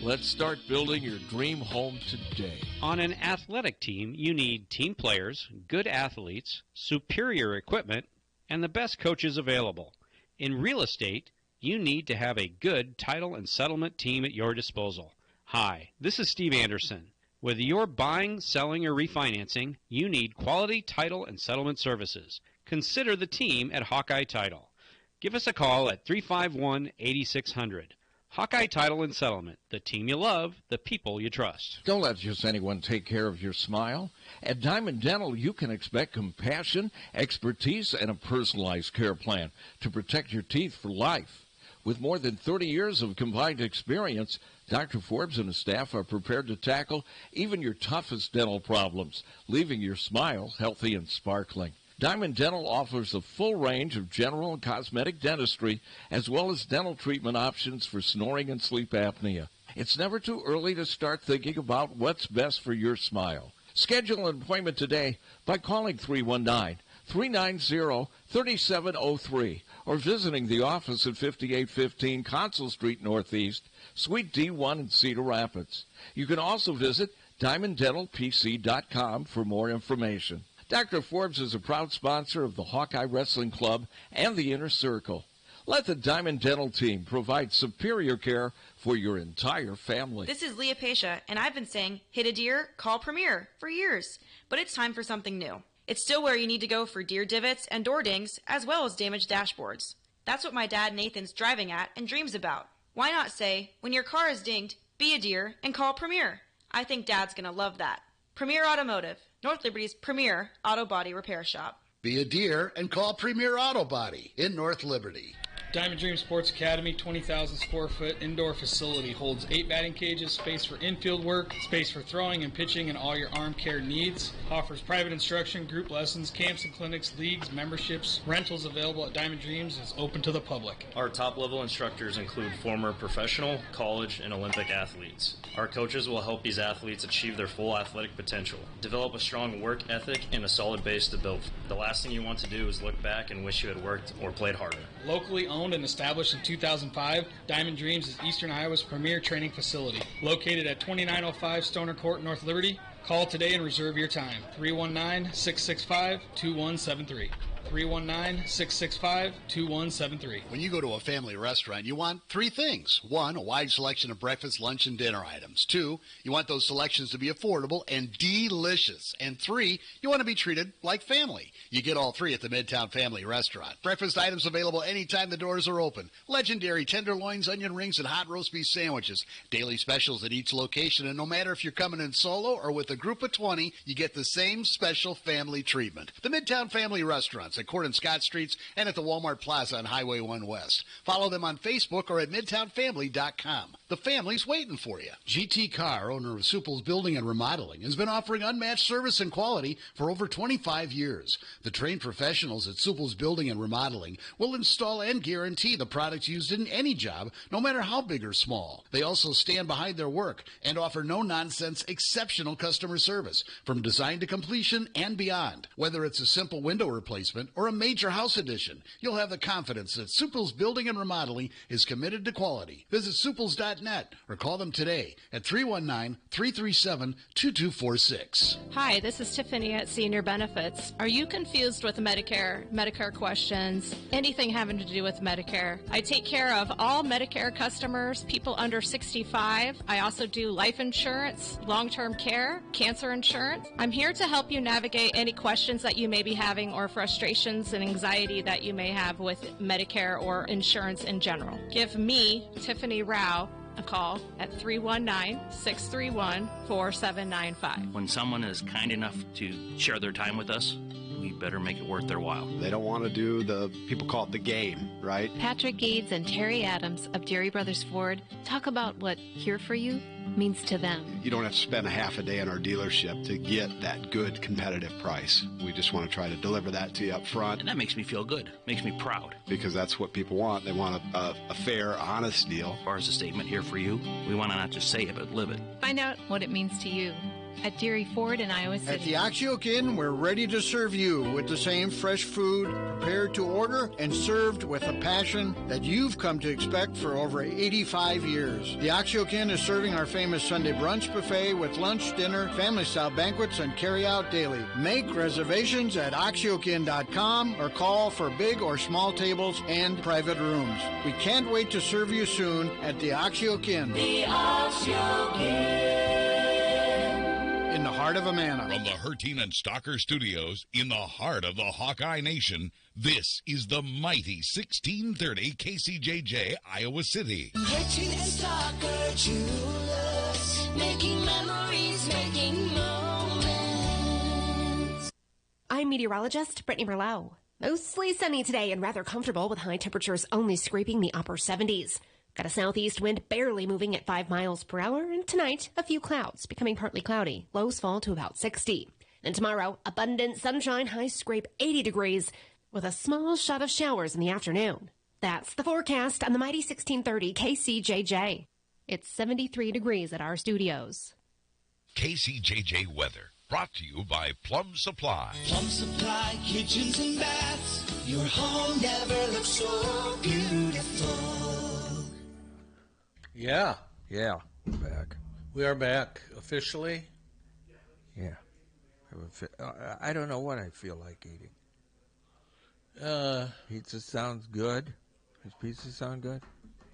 Let's start building your dream home today. On an athletic team, you need team players, good athletes, superior equipment, and the best coaches available. In real estate, you need to have a good title and settlement team at your disposal. Hi, this is Steve Anderson. Whether you're buying, selling, or refinancing, you need quality title and settlement services. Consider the team at Hawkeye Title. Give us a call at 351-8600. Hawkeye Title and Settlement, the team you love, the people you trust. Don't let just anyone take care of your smile. At Diamond Dental, you can expect compassion, expertise, and a personalized care plan to protect your teeth for life. With more than 30 years of combined experience, Dr. Forbes and his staff are prepared to tackle even your toughest dental problems, leaving your smile healthy and sparkling. Diamond Dental offers a full range of general and cosmetic dentistry, as well as dental treatment options for snoring and sleep apnea. It's never too early to start thinking about what's best for your smile. Schedule an appointment today by calling 319-390-3703 or visiting the office at 5815 Consul Street Northeast, Suite D1 in Cedar Rapids. You can also visit DiamondDentalPC.com for more information. Dr. Forbes is a proud sponsor of the Hawkeye Wrestling Club and the Inner Circle. Let the Diamond Dental team provide superior care for your entire family. This is Leah Pasha, and I've been saying, hit a deer, call Premier, for years. But it's time for something new. It's still where you need to go for deer divots and door dings, as well as damaged dashboards. That's what my dad Nathan's driving at and dreams about. Why not say, when your car is dinged, be a deer and call Premier? I think Dad's going to love that. Premier Automotive, North Liberty's premier auto body repair shop. Be a deer and call Premier Auto Body in North Liberty. Diamond Dream Sports Academy, 20,000 square foot indoor facility, holds 8 batting cages, space for infield work, space for throwing and pitching and all your arm care needs. Offers private instruction, group lessons, camps and clinics, leagues, memberships. Rentals available at Diamond Dreams is open to the public. Our top level instructors include former professional, college, and Olympic athletes. Our coaches will help these athletes achieve their full athletic potential. Develop a strong work ethic and a solid base to build. The last thing you want to do is look back and wish you had worked or played harder. Locally owned and established in 2005, Diamond Dreams is Eastern Iowa's premier training facility. Located at 2905 Stoner Court, North Liberty. Call today and reserve your time. 319-665-2173. 319-665-2173. When you go to a family restaurant, you want 3 things. 1, a wide selection of breakfast, lunch, and dinner items. 2, you want those selections to be affordable and delicious. And 3, you want to be treated like family. You get all 3 at the Midtown Family Restaurant. Breakfast items available anytime the doors are open. Legendary tenderloins, onion rings, and hot roast beef sandwiches. Daily specials at each location, and no matter if you're coming in solo or with a group of 20, you get the same special family treatment. The Midtown Family Restaurants at Court and Scott Streets and at the Walmart Plaza on Highway 1 West. Follow them on Facebook or at MidtownFamily.com. The family's waiting for you. GT Carr, owner of Supple's Building and Remodeling, has been offering unmatched service and quality for over 25 years. The trained professionals at Supple's Building and Remodeling will install and guarantee the products used in any job, no matter how big or small. They also stand behind their work and offer no-nonsense, exceptional customer service from design to completion and beyond. Whether it's a simple window replacement or a major house addition, you'll have the confidence that Supple's Building and Remodeling is committed to quality. Visit Supples.net or call them today at 319-337-2246. Hi, this is Tiffany at Senior Benefits. Are you confused with Medicare questions, anything having to do with Medicare? I take care of all Medicare customers, people under 65. I also do life insurance, long-term care, cancer insurance. I'm here to help you navigate any questions that you may be having or frustrations and anxiety that you may have with Medicare or insurance in general. Give me, Tiffany Rao, a call at 319-631-4795. When someone is kind enough to share their time with us, we better make it worth their while. They don't want to do people call it the game, right? Patrick Gades and Terry Adams of Deary Brothers Ford talk about what here for you means to them. You don't have to spend a half a day in our dealership to get that good competitive price. We just want to try to deliver that to you up front. And that makes me feel good, makes me proud. Because that's what people want. They want a fair, honest deal. As far as a statement here for you, we want to not just say it, but live it. Find out what it means to you at Deary Ford in Iowa City. At the Oxioc Inn, we're ready to serve you with the same fresh food, prepared to order and served with a passion that you've come to expect for over 85 years. The Oxioc Inn is serving our famous Sunday brunch buffet with lunch, dinner, family-style banquets, and carry-out daily. Make reservations at oxioc.com or call for big or small tables and private rooms. We can't wait to serve you soon at the Oxioc Inn. The Oxioc Inn. In the heart of Amana. From the Harty and Stalker Studios, in the heart of the Hawkeye Nation, this is the mighty 1630 KCJJ, Iowa City. Harty and Stalker Jewelers, making memories, making moments. I'm meteorologist Brittany Merlau. Mostly sunny today and rather comfortable with high temperatures only scraping the upper 70s. Got a southeast wind barely moving at 5 miles per hour, and tonight, a few clouds, becoming partly cloudy. Lows fall to about 60. And tomorrow, abundant sunshine, highs scrape 80 degrees, with a small shot of showers in the afternoon. That's the forecast on the mighty 1630 KCJJ. It's 73 degrees at our studios. KCJJ weather, brought to you by Plum Supply. Plum Supply kitchens and baths. Your home never looks so beautiful. Yeah. Yeah, we're back. We are back officially. Yeah. I don't know what I feel like eating. Pizza sounds good. Does pizza sound good?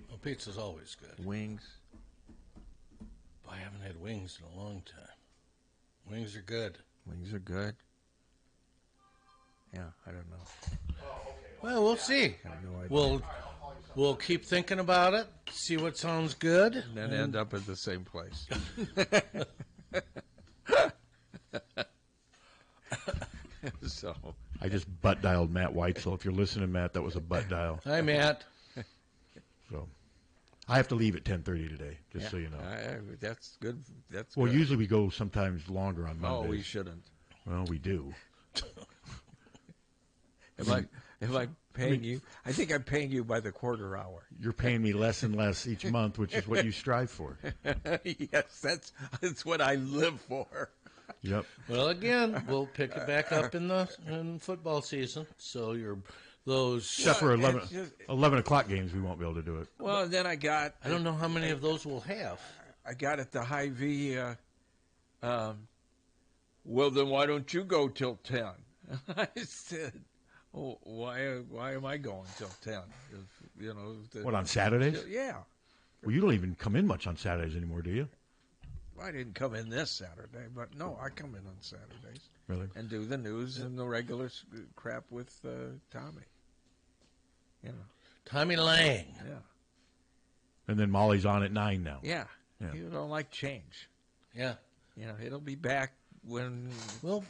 Well, pizza's always good. Wings. I haven't had wings in a long time. Wings are good. Wings are good. Yeah, I don't know. Well, we'll see. I have no idea. We'll keep thinking about it, see what sounds good, and then end up at the same place. So I just butt dialed Matt White. So if you're listening, Matt, that was a butt dial. Hi, Matt. So I have to leave at 10:30 today, just so you know. That's good. That's well, good. usually we go sometimes longer on Mondays. Oh, we shouldn't. Well, we do. If I'm paying you, I think I'm paying you by the quarter hour. You're paying me less and less each month, which is what you strive for. Yes, that's what I live for. Yep. Well, again, we'll pick it back up in football season. So except for 11 o'clock games, we won't be able to do it. Well, and then I don't know how many of those we'll have. I got at the Hy-Vee. Well, then why don't you go till 10? I said, "Oh, why am I going till 10? What, on Saturdays? Yeah. Well, you don't even come in much on Saturdays anymore, do you? I didn't come in this Saturday, but no, I come in on Saturdays. Really? And do the news and the regular crap with Tommy. Tommy Lang. Yeah. And then Molly's on at 9 now. Yeah. You don't like change. Yeah. It'll be back when... We'll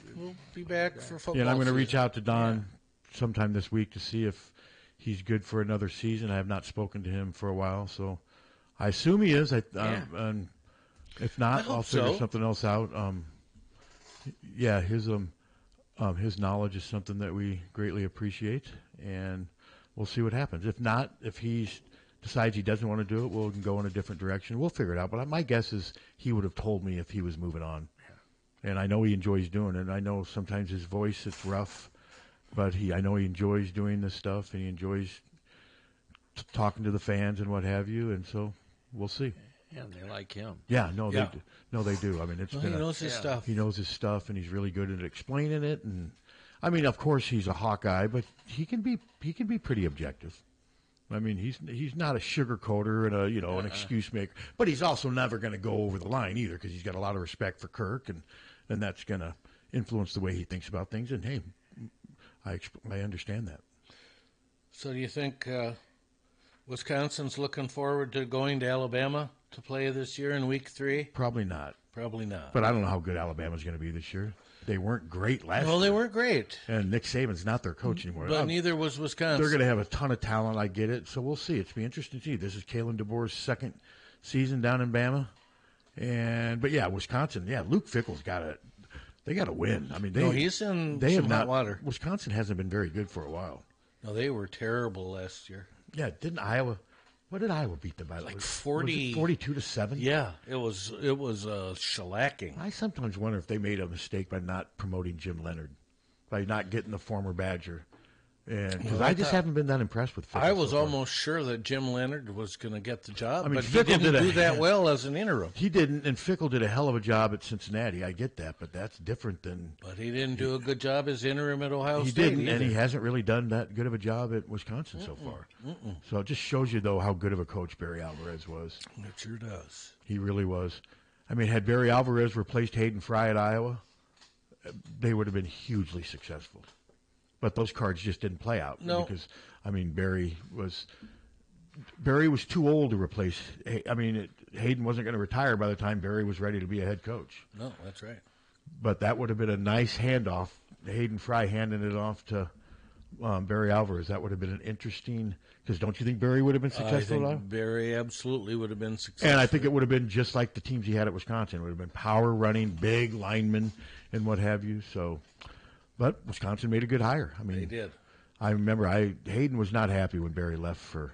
be back for football. Yeah, and I'm going to reach out to Don sometime this week to see if he's good for another season. I have not spoken to him for a while, so I assume he is. And if not, I'll figure something else out. His knowledge is something that we greatly appreciate, and we'll see what happens. If not, if he decides he doesn't want to do it, we'll go in a different direction. We'll figure it out. But my guess is he would have told me if he was moving on. Yeah. And I know he enjoys doing it. I know sometimes his voice, it's rough, but I know he enjoys doing this stuff, and he enjoys talking to the fans and what have you, and so we'll see. Yeah, they like him. Yeah, they do. I mean, he knows his stuff. He knows his stuff, and he's really good at explaining it. And I mean, of course, he's a Hawkeye, but he can be pretty objective. I mean, he's not a sugarcoater and an excuse maker, but he's also never going to go over the line either, because he's got a lot of respect for Kirk, and that's going to influence the way he thinks about things. And hey, I understand that. So do you think Wisconsin's looking forward to going to Alabama to play this year in Week 3? Probably not. But I don't know how good Alabama's going to be this year. They weren't great last year. Well, they weren't great. And Nick Saban's not their coach anymore. But neither was Wisconsin. They're going to have a ton of talent, I get it. So we'll see. It's be interesting to see. This is Kalen DeBoer's second season down in Bama. But yeah, Wisconsin, Luke Fickell's got to – they got to win. I mean, he's in some hot water. Wisconsin hasn't been very good for a while. No, they were terrible last year. Yeah, didn't Iowa – what did Iowa beat them by? Like 42-7? Yeah, it was shellacking. I sometimes wonder if they made a mistake by not promoting Jim Leonard, by not getting the former Badger. And because I just haven't been that impressed with Fickell. I was almost sure that Jim Leonard was going to get the job, I mean, but Fickell he didn't do that well as an interim. He didn't, and Fickell did a hell of a job at Cincinnati. I get that, but that's different than... But he didn't do a good job as interim at Ohio State. He didn't, either. And he hasn't really done that good of a job at Wisconsin so far. So it just shows you, though, how good of a coach Barry Alvarez was. It sure does. He really was. I mean, had Barry Alvarez replaced Hayden Fry at Iowa, they would have been hugely successful. But those cards just didn't play out. No. Because, I mean, Barry was too old to replace. I mean, Hayden wasn't going to retire by the time Barry was ready to be a head coach. No, that's right. But that would have been a nice handoff, Hayden Fry handing it off to Barry Alvarez, that would have been an interesting, because don't you think Barry would have been successful? I think Barry absolutely would have been successful. And I think it would have been just like the teams he had at Wisconsin. It would have been power running, big linemen, and what have you. So, but Wisconsin made a good hire. I mean, they did. I remember Hayden was not happy when Barry left for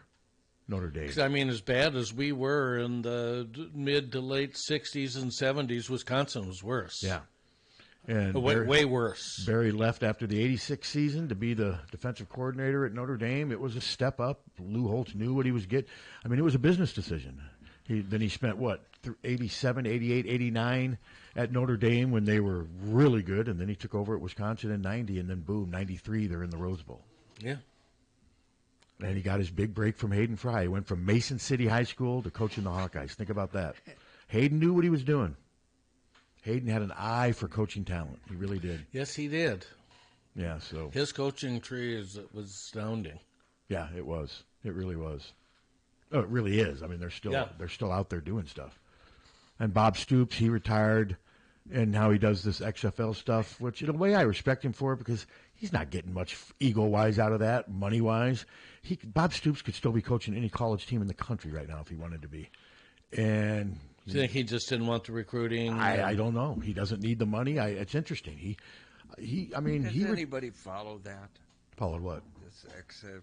Notre Dame. 'Cause, I mean, as bad as we were in the mid to late 60s and 70s, Wisconsin was worse. Yeah. And way worse. Barry left after the 86 season to be the defensive coordinator at Notre Dame. It was a step up. Lou Holtz knew what he was getting. I mean, it was a business decision. Then he spent, 87, 88, 89 at Notre Dame when they were really good, and then he took over at Wisconsin in 90, and then boom, 93, they're in the Rose Bowl. Yeah. And he got his big break from Hayden Fry. He went from Mason City High School to coaching the Hawkeyes. Think about that. Hayden knew what he was doing. Hayden had an eye for coaching talent. He really did. Yes, he did. Yeah, so his coaching tree was astounding. Yeah, it was. It really was. Oh, it really is. I mean, they're still out there doing stuff. And Bob Stoops, he retired, and now he does this XFL stuff, which in a way I respect him for, because he's not getting much ego-wise out of that, money-wise. Bob Stoops could still be coaching any college team in the country right now if he wanted to be. And do you think he just didn't want the recruiting? I don't know. He doesn't need the money. It's interesting. I mean, Does anybody follow that? Followed what? This XFL.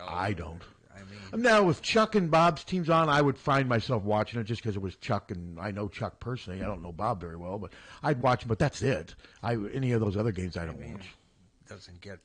I don't. I mean, now if Chuck and Bob's team's on, I would find myself watching it just because it was Chuck, and I know Chuck personally. I don't know Bob very well, but I'd watch him. But that's it. Any of those other games, I don't watch. Doesn't get.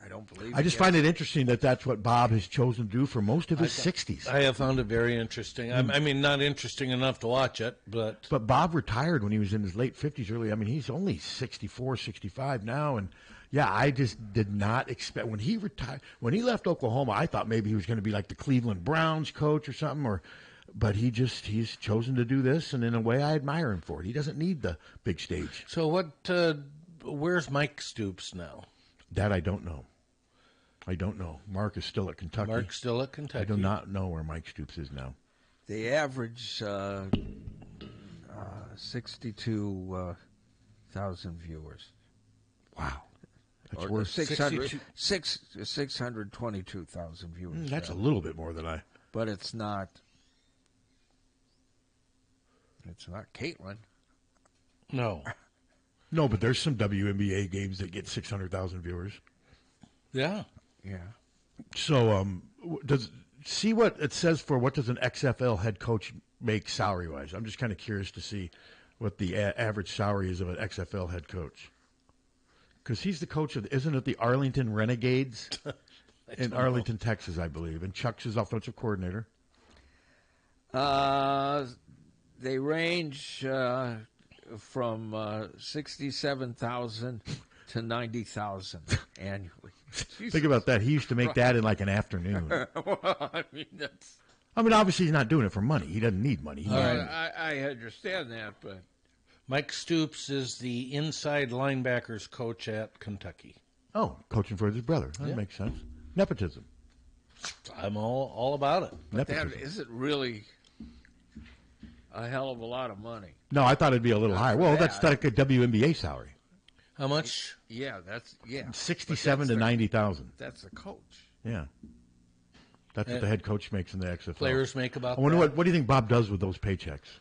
I don't believe. I just find it interesting that that's what Bob has chosen to do for most of his 60s. I have found it very interesting. I mean, not interesting enough to watch it, but Bob retired when he was in his late 50s, early. I mean, he's only 64, 65 now, and yeah, I just did not expect when he retired. When he left Oklahoma, I thought maybe he was going to be like the Cleveland Browns coach or something, but he's chosen to do this, and in a way, I admire him for it. He doesn't need the big stage. So where's Mike Stoops now? That I don't know. Mark is still at Kentucky. Mark's still at Kentucky. I do not know where Mike Stoops is now. They average 62,000 viewers. Wow. That's Or worth 622,000 viewers. That's a little bit more than I. But it's not. It's not Caitlin. No. No, but there's some WNBA games that get 600,000 viewers. Yeah. Yeah. So, see what it says for what does an XFL head coach make salary wise? I'm just kind of curious to see what the average salary is of an XFL head coach. Because he's the coach of, isn't it the Arlington Renegades in Arlington, Texas, I believe, and Chuck's his offensive coordinator. They range from 67,000 to 90,000 annually. Think about that. He used to make that in like an afternoon. Well, I mean, obviously he's not doing it for money. He doesn't need money. I understand that, but Mike Stoops is the inside linebackers coach at Kentucky. Oh, coaching for his brother. That makes sense. Nepotism. I'm all about it. But that isn't really a hell of a lot of money. No, I thought it'd be a little higher. Well, that's like a WNBA salary. How much? Yeah, 67 to 90,000. That's a coach. Yeah, that's what the head coach makes in the XFL. Players make about. I wonder what do you think Bob does with those paychecks?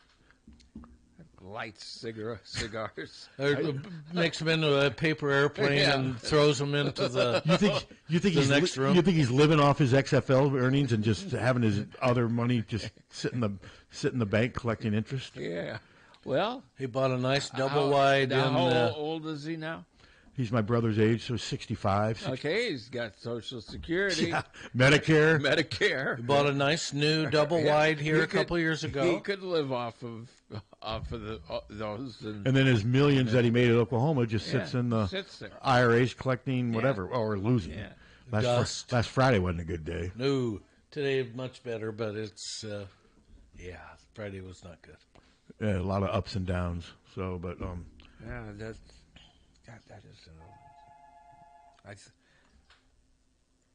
Lights cigars. Makes them into a paper airplane and throws them into the. You think the he's next room? You think he's living off his XFL earnings and just having his other money just sit in the bank collecting interest? Yeah. Well, he bought a nice double wide. How old is he now? He's my brother's age, so 65. Okay, he's got Social Security. Yeah. Medicare. He bought a nice new double wide here a couple years ago. He could live off of those. And then his millions that he made at Oklahoma just sits in the IRAs collecting whatever, or losing. Yeah. Last Friday wasn't a good day. No, today much better, but it's, Friday was not good. Yeah, a lot of ups and downs. So, but yeah, that is.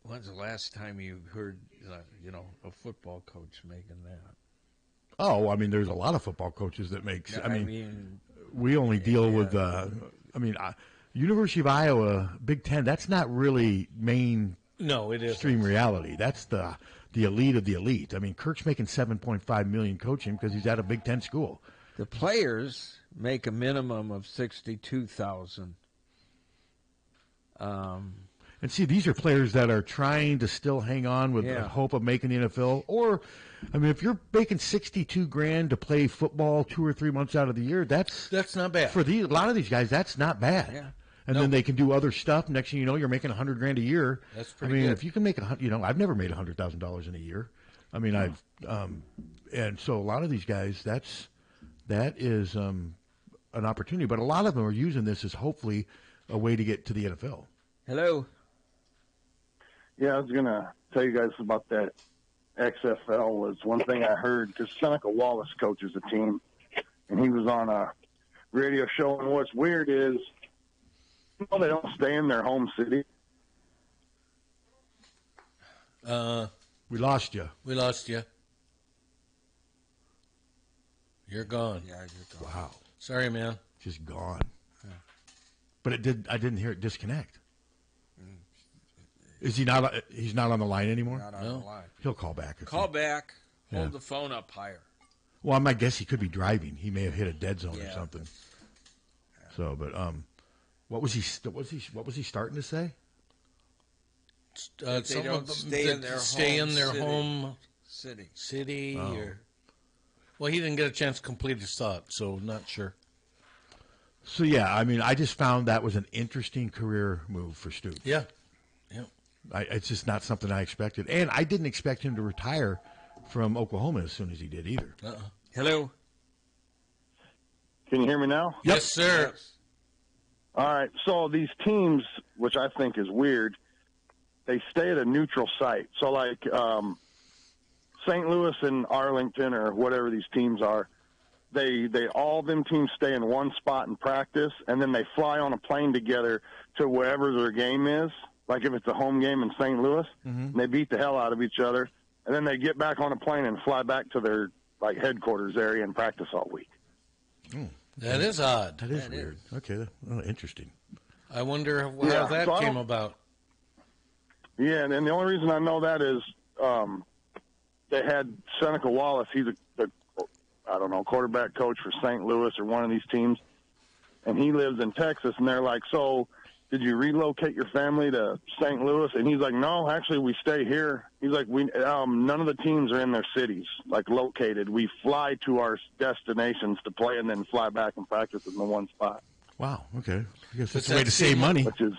When's the last time you heard, a football coach making that? Oh, I mean, there's a lot of football coaches that make. I mean we only deal with. University of Iowa, Big Ten, that's not really No, it isn't. extreme reality. That's the elite of the elite. I mean, Kirk's making $7.5 million coaching because he's at a Big Ten school. The players make a minimum of $62,000. And see, these are players that are trying to still hang on with the hope of making the NFL. Or, I mean, if you're making $62,000 to play football 2 or 3 months out of the year, that's not bad for a lot of these guys. That's not bad. Yeah. And then they can do other stuff. Next thing you know, you're making $100,000 a year. That's pretty good. good. If you can make I've never made $100,000 in a year. I mean, and so a lot of these guys, that is an opportunity. But a lot of them are using this as hopefully a way to get to the NFL. Hello. Yeah, I was going to tell you guys about that XFL was one thing I heard because Seneca Wallace coaches a team, and he was on a radio show. And what's weird is, they don't stay in their home city. We lost you. We lost you. You're gone. Yeah, you're gone. Wow. Sorry, man. Just gone. Yeah. But I didn't hear it disconnect. Is he not? He's not on the line anymore? Not on the line. He'll call back. Call back. Hold the phone up higher. Well, I guess he could be driving. He may have hit a dead zone or something. So, but what was he starting to say? They don't stay in their home city. Or, well, he didn't get a chance to complete his thought, so not sure. So yeah, I mean, I just found that was an interesting career move for Stoops. Yeah. It's just not something I expected, and I didn't expect him to retire from Oklahoma as soon as he did either. Hello. Can you hear me now? Yes, sir. All right. So these teams, which I think is weird, they stay at a neutral site. So like St. Louis and Arlington or whatever these teams are, they all them teams stay in one spot and practice, and then they fly on a plane together to wherever their game is. Like if it's a home game in St. Louis, and they beat the hell out of each other, and then they get back on a plane and fly back to their headquarters area and practice all week. That is odd. That is weird. Okay, interesting. I wonder how that came about. Yeah, and the only reason I know that is they had Seneca Wallace. He's a quarterback coach for St. Louis or one of these teams, and he lives in Texas. And they're like, so did you relocate your family to St. Louis? And he's like, no, actually we stay here. He's like, none of the teams are in their cities, located. We fly to our destinations to play and then fly back and practice in the one spot. Wow. Okay. I guess that's a way to save money. Which is,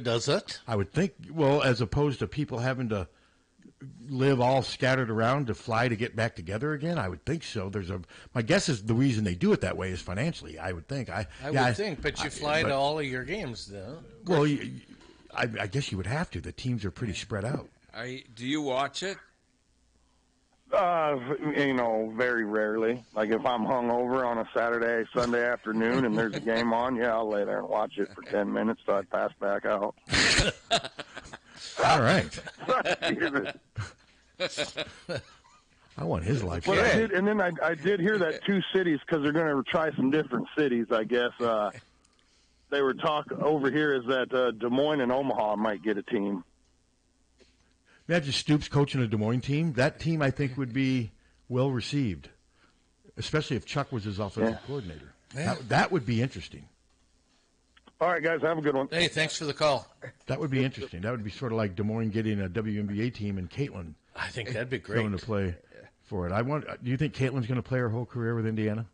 does it? I would think. Well, as opposed to people having to live all scattered around to fly to get back together again, I would think so. My guess is the reason they do it that way is financially. I would think. I would think, but you fly to all of your games, though. Well, I guess you would have to. The teams are pretty spread out. Do you watch it? Very rarely. Like if I'm hungover on a Saturday, Sunday afternoon, and there's a game on, I'll lay there and watch it for 10 minutes till I pass back out. All right. I want his life. But I did hear that two cities, because they're going to try some different cities, I guess. They were talk over here is that Des Moines and Omaha might get a team. Imagine Stoops coaching a Des Moines team. That team, I think, would be well received, especially if Chuck was his offensive coordinator. Yeah. That would be interesting. All right, guys, have a good one. Hey, thanks for the call. That would be interesting. That would be sort of like Des Moines getting a WNBA team and Caitlin. I think that'd be great. Going to play for it. Do you think Caitlin's going to play her whole career with Indiana?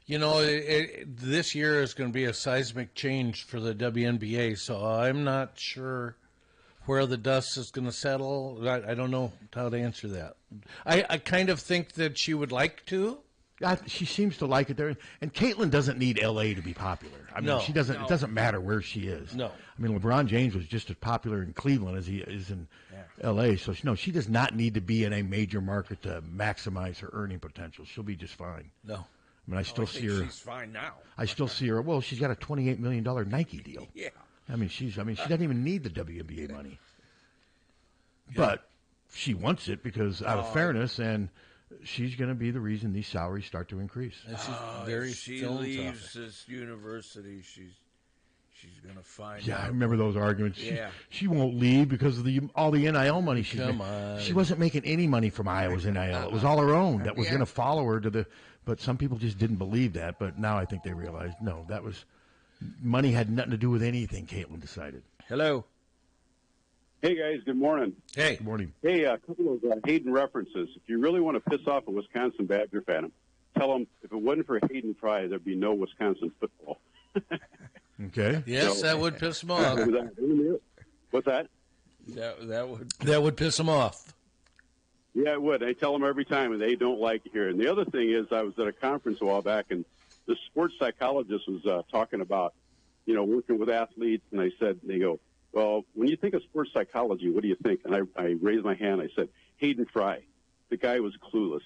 This year is going to be a seismic change for the WNBA, so I'm not sure where the dust is going to settle. I don't know how to answer that. I kind of think that she would like to. She seems to like it there, and Caitlin doesn't need L.A. to be popular. I mean, she doesn't. It doesn't matter where she is. No, I mean LeBron James was just as popular in Cleveland as he is in L.A. So no, she does not need to be in a major market to maximize her earning potential. She'll be just fine. No, I mean I still see her. She's fine now. I still see her. Well, she's got a $28 million Nike deal. Yeah. I mean she doesn't even need the WNBA money, but she wants it because out of fairness and. she's going to be the reason these salaries start to increase. And she's very if she philanthropic. leaves this university, she's going to find Yeah, out. I remember those arguments. Yeah. She won't leave because of all the NIL money she's Come making. on. She wasn't making any money from Iowa's NIL. It was all her own. That was Yeah. going to follow her to the. But some people just didn't believe that. But now I think they realize no, that was money had nothing to do with anything. Caitlin decided. Hello. Hey, guys. Good morning. Hey. Good morning. Hey, a couple of Hayden references. If you really want to piss off a Wisconsin Badger fan, tell them if it wasn't for Hayden Fry, there'd be no Wisconsin football. Okay. Yes, that would piss them off. What's that? That would piss them off. Yeah, it would. I tell them every time, and they don't like it here. And the other thing is, I was at a conference a while back, and the sports psychologist was talking about, working with athletes, and they go, well, when you think of sports psychology, what do you think? And I raised my hand. I said, Hayden Fry. The guy was clueless.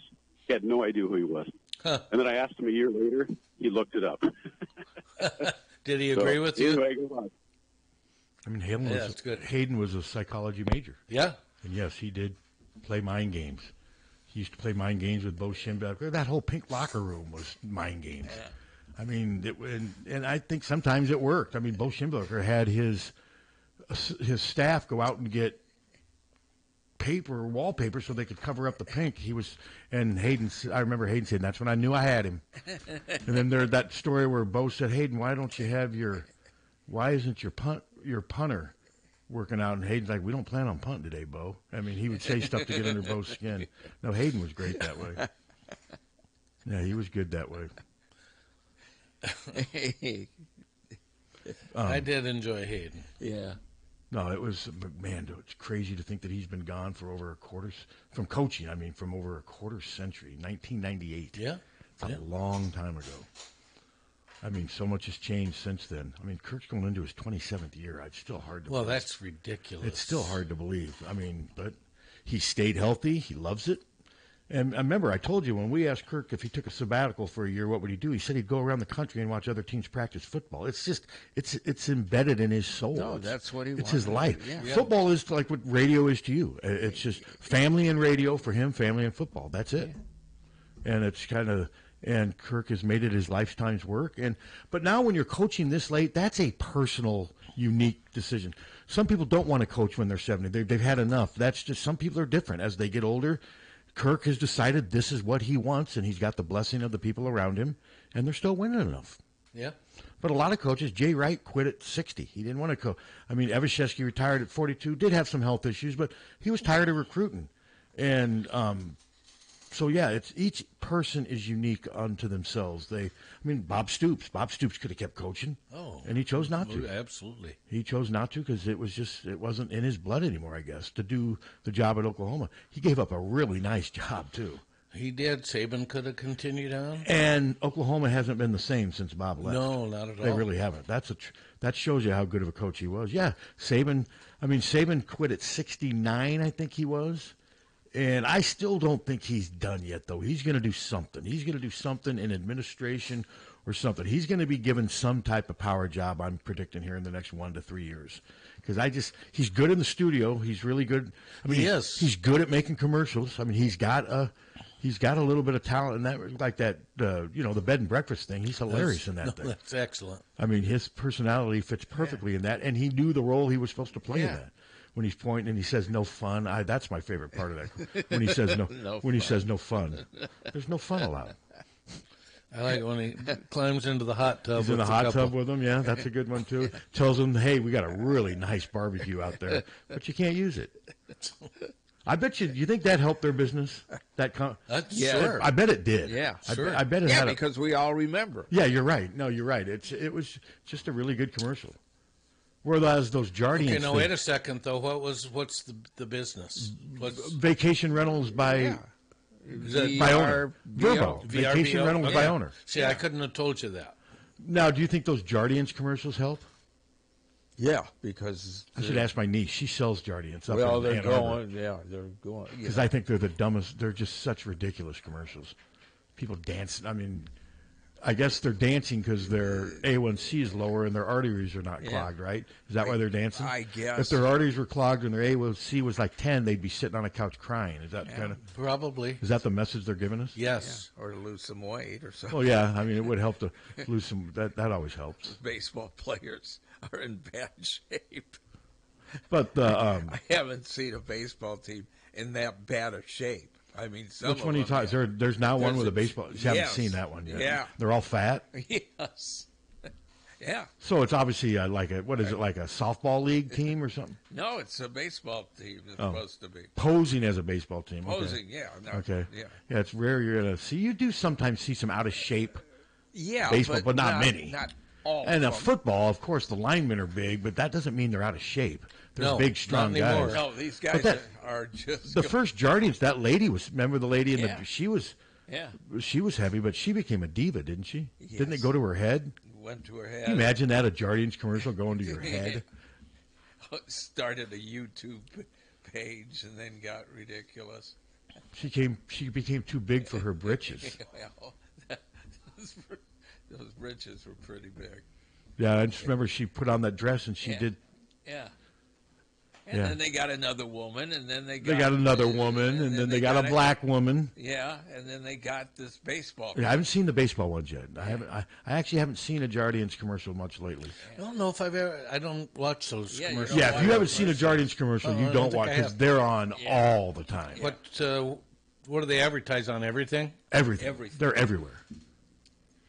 He had no idea who he was. Huh. And then I asked him a year later. He looked it up. Did he agree with you? Anyway, go on. I mean, that's good. Hayden was a psychology major. Yeah. And yes, he did play mind games. He used to play mind games with Bo Schembechler. That whole pink locker room was mind games. Yeah. I mean, and I think sometimes it worked. I mean, Bo Schembechler had his staff go out and get wallpaper, so they could cover up the pink. And Hayden, I remember Hayden saying, "That's when I knew I had him." And then there's that story where Bo said, "Hayden, why isn't your punter working out?" And Hayden's like, "We don't plan on punting today, Bo." I mean, he would say stuff to get under Bo's skin. No, Hayden was great that way. Yeah, he was good that way. I did enjoy Hayden. Yeah. No, it's crazy to think that he's been gone for over from coaching, from over a quarter century, 1998. Yeah. It's a long time ago. I mean, so much has changed since then. I mean, Kirk's going into his 27th year. It's still hard to believe. Well, that's ridiculous. It's still hard to believe. I mean, but he stayed healthy. He loves it. And I remember I told you when we asked Kirk if he took a sabbatical for a year, what would he do? He said he'd go around the country and watch other teams practice football. It's just, it's embedded in his soul. No, that's what he It's wanted. his life. Yeah. Football is like what radio is to you. It's just family and radio for him, family and football. That's it. Yeah. And it's and Kirk has made it his lifetime's work. But now when you're coaching this late, that's a personal, unique decision. Some people don't want to coach when they're 70. They've had enough. That's just, some people are different. As they get older, Kirk has decided this is what he wants, and he's got the blessing of the people around him, and they're still winning enough. Yeah. But a lot of coaches, Jay Wright quit at 60. He didn't want to coach. I mean, Evashevsky retired at 42, did have some health issues, but he was tired of recruiting. And so, yeah, it's each person is unique unto themselves. Bob Stoops could have kept coaching. Oh. And he chose not to. Absolutely. He chose not to because it wasn't in his blood anymore, I guess, to do the job at Oklahoma. He gave up a really nice job, too. He did. Saban could have continued on. And Oklahoma hasn't been the same since Bob left. No, not at all. They really haven't. That shows you how good of a coach he was. Yeah, Saban quit at 69, I think he was. And I still don't think he's done yet, though. He's going to do something. He's going to do something in administration or something. He's going to be given some type of power job, I'm predicting, here in the next 1 to 3 years. Because he's good in the studio. He's really good. I mean, he's good at making commercials. I mean, he's got a little bit of talent in that, like that, the bed and breakfast thing. He's hilarious in that thing. That's excellent. I mean, his personality fits perfectly in that, and he knew the role he was supposed to play in that. When he's pointing and he says no fun, that's my favorite part of that. When he says he says no fun, there's no fun allowed. I like when he climbs into the hot tub. He's in the hot tub with them. Yeah, that's a good one too. Tells them, "Hey, we got a really nice barbecue out there, but you can't use it." I bet you. You think that helped their business? Sure. I bet it did. Yeah, sure. I bet it had because we all remember. Yeah, you're right. No, you're right. It was just a really good commercial. Whereas those Jardians. Okay, now wait a second though. What's the business? Vacation rentals by owner. Verbo. Vacation rentals by owner. See, I couldn't have told you that. Now, do you think those Jardians commercials help? Yeah, because I should ask my niece. She sells Jardians. They're going. Yeah, they're going. Because I think they're the dumbest. They're just such ridiculous commercials. People dancing. I mean, I guess they're dancing because their A1C is lower and their arteries are not clogged, right? Is that why they're dancing? I guess. If their arteries were clogged and their A1C was like 10, they'd be sitting on a couch crying. Is that kind of probably? Is that the message they're giving us? Yes. Yeah. Or to lose some weight or something. Well, yeah. I mean, it would help to lose some. That always helps. Baseball players are in bad shape. But I haven't seen a baseball team in that bad a shape. I mean, which one are you talking? There's now one with a baseball. You haven't seen that one yet. Yeah, they're all fat. Yes. Yeah. So it's obviously like a what is it, like a softball league team or something? No, it's a baseball team. It's supposed to be posing as a baseball team. Posing, okay. yeah. No, okay. Yeah. It's rare you're gonna see. You do sometimes see some out of shape. Yeah, baseball, but not many. Not all. And a football, of course, the linemen are big, but that doesn't mean they're out of shape. They're big, strong guys. No, these guys are just the first Guardians. That lady was. Remember the lady in the? She was. Yeah. She was heavy, but she became a diva, didn't she? Yes. Didn't it go to her head? Went to her head. Can you imagine that, a Guardians commercial going to your head? Started a YouTube page and then got ridiculous. She became too big for her britches. Those britches were pretty big. Yeah, I just remember she put on that dress and she did. Yeah. And then they got another woman, and then they got another woman, and then they got a black woman. Yeah, and then they got this baseball. Yeah, I haven't seen the baseball ones yet. I actually haven't seen a Guardians commercial much lately. I don't know if I've ever. I don't watch those commercials. Yeah, if you haven't seen a Guardians commercial, you don't watch because they're on all the time. What do they advertise on? Everything. Everything. They're everywhere.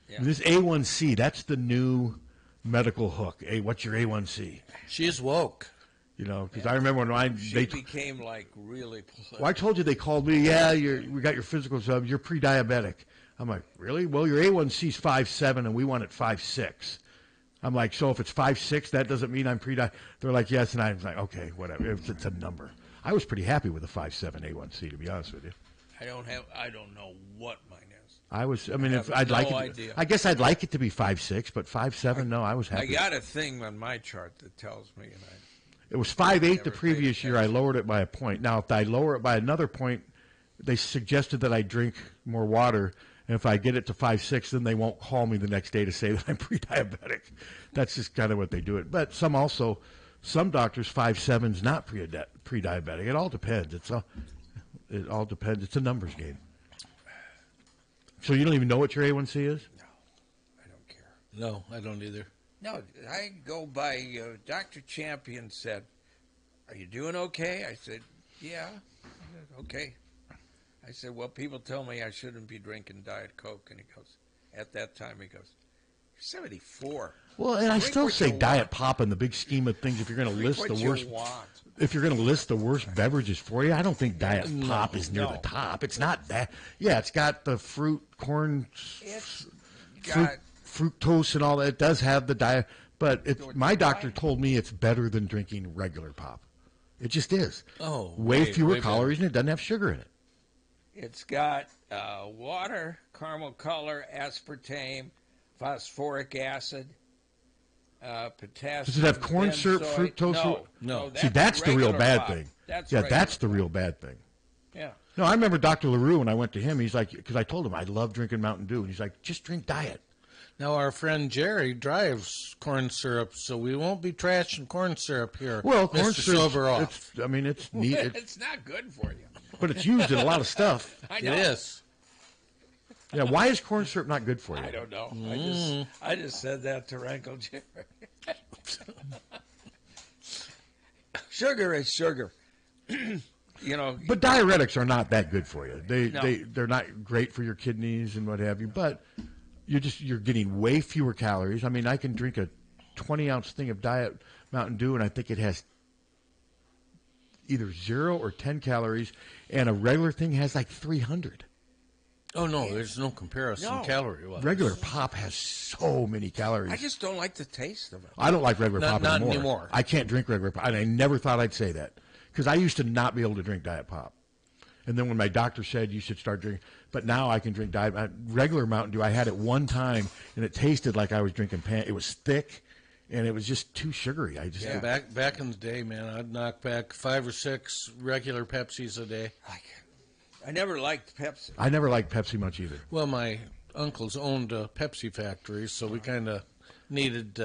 Yeah. This A1C, that's the new medical hook. Hey, what's your A1C? She's woke. You know, because I remember when they became like really. Well, I told you they called me. Yeah, we got your physical sub. You're pre-diabetic. I'm like, really? Well, your A1C's 5.7, and we want it 5.6. I'm like, so if it's 5.6, that doesn't mean I'm pre-diabetic. They're like, yes, and I was like, okay, whatever. It's a number. I was pretty happy with the 5.7 A1C, to be honest with you. I don't know what mine is. I guess I'd like it to be 5.6, but 5.7, no, I was happy. I got a thing on my chart that tells me, it was 5.8 the previous year. I lowered it by a point. Now, if I lower it by another point, they suggested that I drink more water. And if I get it to 5.6, then they won't call me the next day to say that I'm pre-diabetic. That's just kind of what they do it. But some doctors, 5.7 is not pre-diabetic. It all depends. It all depends. It's a numbers game. So you don't even know what your A1C is? No, I don't care. No, I don't either. No, I go by, Dr. Champion said, are you doing okay? I said, yeah. Okay. I said, well, people tell me I shouldn't be drinking Diet Coke. And he goes, at that time, he goes, you're 74. Well, and I still say Diet Pop in the big scheme of things. If you're going to list the worst, if you're going to list the worst beverages for you, I don't think Diet Pop is near the top. It's not that. Yeah, it's got the corn, fructose and all that. It does have the diet, but my doctor told me it's better than drinking regular pop. It just is. Oh, way fewer calories, and it doesn't have sugar in it. It's got water, caramel color, aspartame, phosphoric acid, potassium. Does it have corn syrup, fructose? No. See, that's the real bad pop. thing. That's the real bad thing. Yeah. No, I remember Dr. LaRue when I went to him. He's like, because I told him I love drinking Mountain Dew, and he's like, just drink diet. Now, our friend Jerry drives corn syrup, so we won't be trashing corn syrup here. Well, corn Mr. syrup, it's neat. It's not good for you. But it's used in a lot of stuff. I know. It is. Yeah, why is corn syrup not good for you? I don't know. I just said that to Uncle Jerry. Sugar is sugar. But diuretics are not that good for you. They're not great for your kidneys and what have you. But you're getting way fewer calories. I mean, I can drink a 20-ounce thing of Diet Mountain Dew, and I think it has either 0 or 10 calories, and a regular thing has like 300. Oh, no, there's no comparison calorie-wise. Regular pop has so many calories. I just don't like the taste of it. I don't like regular pop not anymore. I can't drink regular pop. And I never thought I'd say that because I used to not be able to drink Diet Pop. And then when my doctor said you should start drinking, but now I can drink regular Mountain Dew. I had it one time, and it tasted like I was drinking It was thick, and it was just too sugary. Back in the day, man, I'd knock back 5 or 6 regular Pepsis a day. I never liked Pepsi. I never liked Pepsi much either. Well, my uncles owned a Pepsi factory, so we kind of needed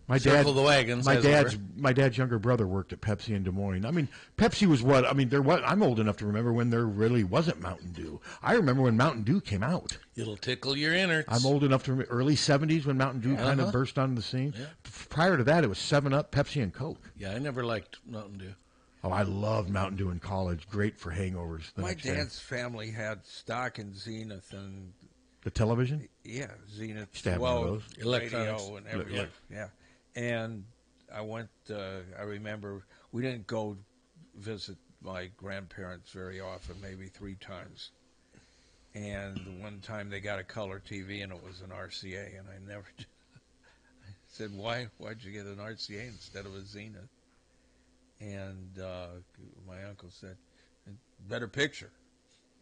My circle dad, the wagons. my as it dad's were. my dad's younger brother worked at Pepsi in Des Moines. I mean, Pepsi was what? I mean, there was. I'm old enough to remember when there really wasn't Mountain Dew. I remember when Mountain Dew came out. It'll tickle your innards. I'm old enough to remember early '70s when Mountain Dew kind of burst onto the scene. Yeah. Prior to that, it was 7-Up, Pepsi, and Coke. Yeah, I never liked Mountain Dew. Oh, I loved Mountain Dew in college. Great for hangovers. My dad's family had stock in Zenith and The television? yeah, Zenith. Used to have one of those. Radio and everything. Yeah. And I went. I remember we didn't go visit my grandparents very often, maybe 3 times. And one time they got a color TV, and it was an RCA, and I never. I said, "Why'd you get an RCA instead of a Zenith?" And my uncle said, "Better picture,"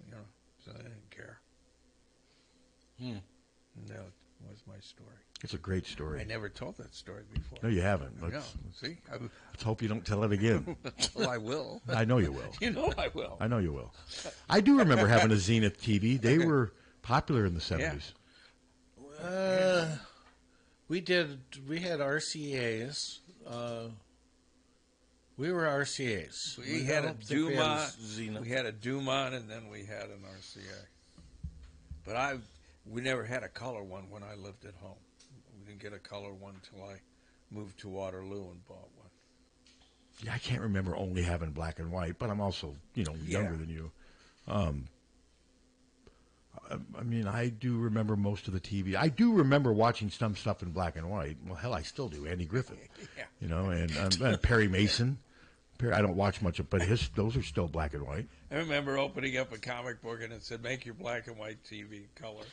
you know. So I didn't care. That was my story. It's a great story. I never told that story before. No, you haven't. No, Let's, see? let's hope you don't tell it again. Well, I will. I know you will. You know I will. I know you will. I do remember having a Zenith TV. They were popular in the 70s. We had RCAs. We were RCAs. We had a Dumont. We had a Dumont, and then we had an RCA. But we never had a color one when I lived at home. We didn't get a color one until I moved to Waterloo and bought one. Yeah, I can't remember only having black and white, but I'm also, younger than you. I mean, I do remember most of the TV. I do remember watching some stuff in black and white. Well, hell, I still do. Andy Griffith, and Perry Mason. I don't watch much of, but those are still black and white. I remember opening up a comic book and it said, "Make your black and white TV color."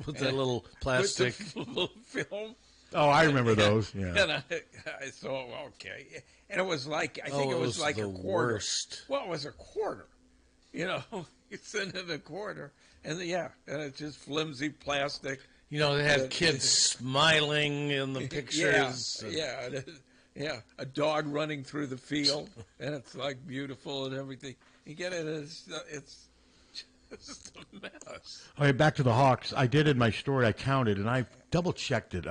With that little plastic with the little film. Oh, I remember those. Yeah. And I thought, okay. And it was like, I think it was like a quarter. Worst. Well, it was a quarter. You send in a quarter. And and it's just flimsy plastic. They had kids smiling in the pictures. Yeah, a dog running through the field, and it's like beautiful and everything. You get it? It's just a mess. Okay, back to the Hawks. I did in my story. I counted, and I double-checked it.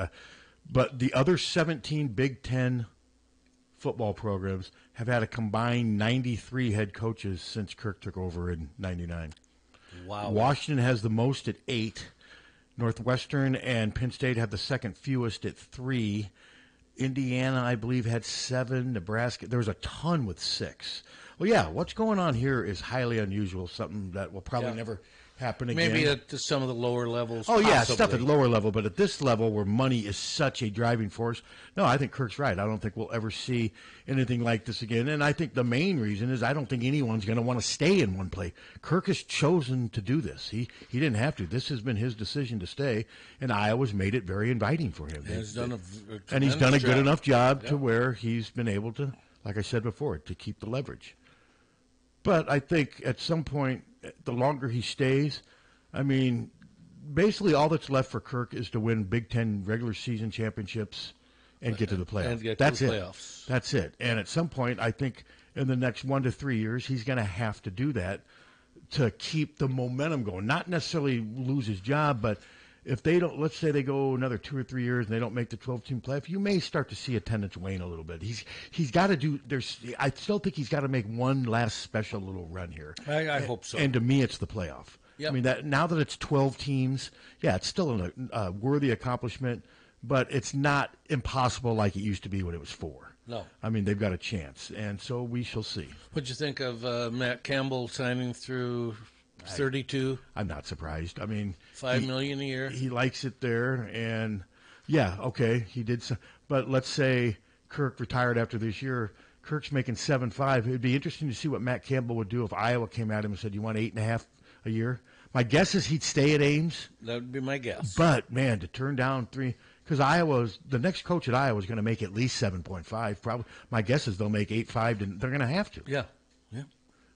But the other 17 Big Ten football programs have had a combined 93 head coaches since Kirk took over in '99. Wow. Washington has the most at 8. Northwestern and Penn State have the second fewest at 3. Indiana, I believe, had 7. Nebraska, there was a ton with 6. Well, yeah, what's going on here is highly unusual, something that will probably never happen again. Maybe at some of the lower levels. Oh, yeah, possibly. stuff at lower level, but at this level where money is such a driving force, no, I think Kirk's right. I don't think we'll ever see anything like this again. And I think the main reason is I don't think anyone's going to want to stay in one place. Kirk has chosen to do this. He didn't have to. This has been his decision to stay, and Iowa's made it very inviting for him. He's done a good enough job to where he's been able to, like I said before, to keep the leverage. But I think at some point, the longer he stays, I mean, basically all that's left for Kirk is to win Big Ten regular season championships and get to the playoffs. And get that's to the it. playoffs. That's it. And at some point, I think in the next 1 to 3 years, he's going to have to do that to keep the momentum going. Not necessarily lose his job, but if they don't, let's say they go another 2 or 3 years and they don't make the 12-team playoff, you may start to see attendance wane a little bit. He's got to do. I still think he's got to make one last special little run here. I hope so. And to me, it's the playoff. Yep. I mean, now that it's 12 teams, it's still a worthy accomplishment, but it's not impossible like it used to be when it was 4. No. I mean, they've got a chance, and so we shall see. What'd you think of Matt Campbell signing through 32? I'm not surprised. I mean, $5 million a year. He likes it there, and he did. But let's say Kirk retired after this year. Kirk's making 7.5. It'd be interesting to see what Matt Campbell would do if Iowa came at him and said, "You want 8.5 a year?" My guess is he'd stay at Ames. That would be my guess. But man, to turn down 3, because the next coach at Iowa is going to make at least 7.5. Probably, my guess is they'll make 8.5. And they're going to have to. Yeah.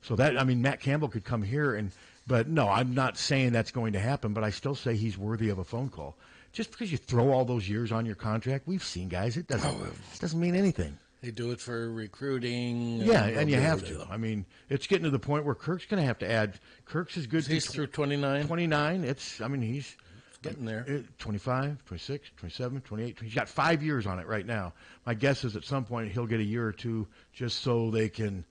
So Matt Campbell could come here but no, I'm not saying that's going to happen. But I still say he's worthy of a phone call. Just because you throw all those years on your contract, we've seen guys. It doesn't mean anything. They do it for recruiting. Yeah, and you have to. I mean, it's getting to the point where Kirk's going to have to add. Kirk's is good. He's through 29. 29. He's getting there. 25, 26, 27, 28. He's got 5 years on it right now. My guess is at some point he'll get a year or two just so they can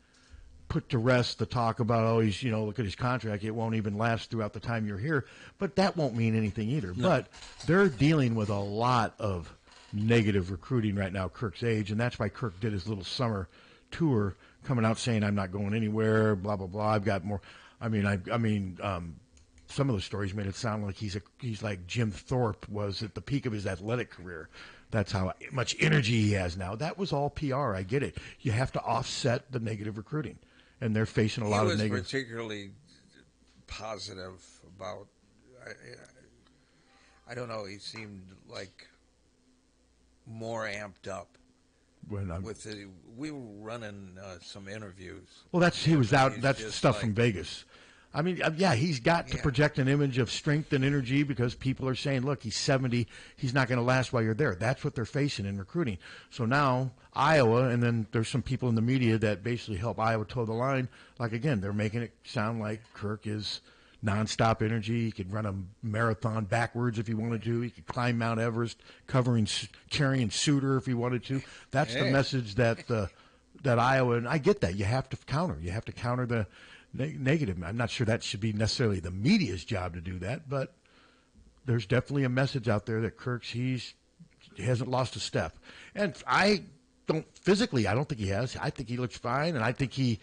put to rest the talk about, he's, look at his contract. It won't even last throughout the time you're here. But that won't mean anything either. No. But they're dealing with a lot of negative recruiting right now, Kirk's age, and that's why Kirk did his little summer tour, coming out saying, I'm not going anywhere, blah, blah, blah. I've got more. Some of the stories made it sound like he's like Jim Thorpe was at the peak of his athletic career. That's how much energy he has now. That was all PR. I get it. You have to offset the negative recruiting, and they're facing a lot of negative. He was particularly positive about. I don't know. He seemed like more amped up. We were running some interviews. Well, he was out. That's stuff from Vegas. I mean, he's got to project an image of strength and energy because people are saying, look, he's 70. He's not going to last while you're there. That's what they're facing in recruiting. So now Iowa, and then there's some people in the media that basically help Iowa toe the line. Like, again, they're making it sound like Kirk is nonstop energy. He could run a marathon backwards if he wanted to. He could climb Mount Everest, carrying Suter if he wanted to. That's the message that Iowa, and I get that. You have to counter. You have to counter the negative. I'm not sure that should be necessarily the media's job to do that, but there's definitely a message out there that he hasn't lost a step. And I don't think he has. I think he looks fine, and I think he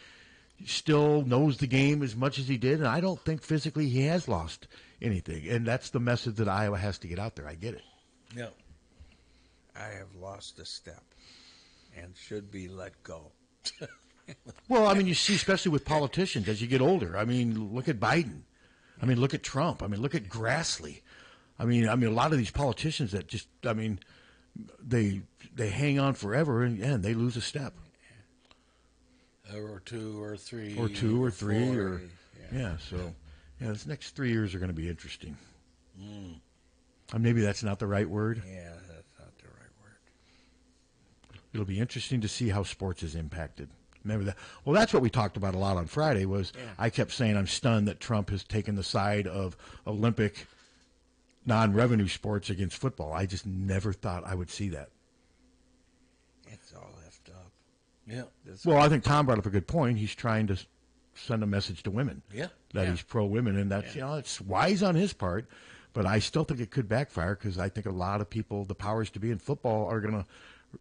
still knows the game as much as he did, and I don't think physically he has lost anything. And that's the message that Iowa has to get out there. I get it. Yeah. I have lost a step and should be let go. Well, I mean, you see, especially with politicians as you get older. I mean, look at Biden. I mean, look at Trump. I mean, look at Grassley. I mean, a lot of these politicians that just, they hang on forever and they lose a step. Or two or three. So this next 3 years are going to be interesting. Maybe that's not the right word. Yeah, that's not the right word. It'll be interesting to see how sports is impacted. Remember that? Well, that's what we talked about a lot on Friday. I kept saying I'm stunned that Trump has taken the side of Olympic non-revenue sports against football. I just never thought I would see that. It's all effed up. Yeah. Well, I think Tom brought up a good point. He's trying to send a message to women. Yeah. That he's pro-women, and that's it's wise on his part. But I still think it could backfire because I think a lot of people, the powers to be in football, are going to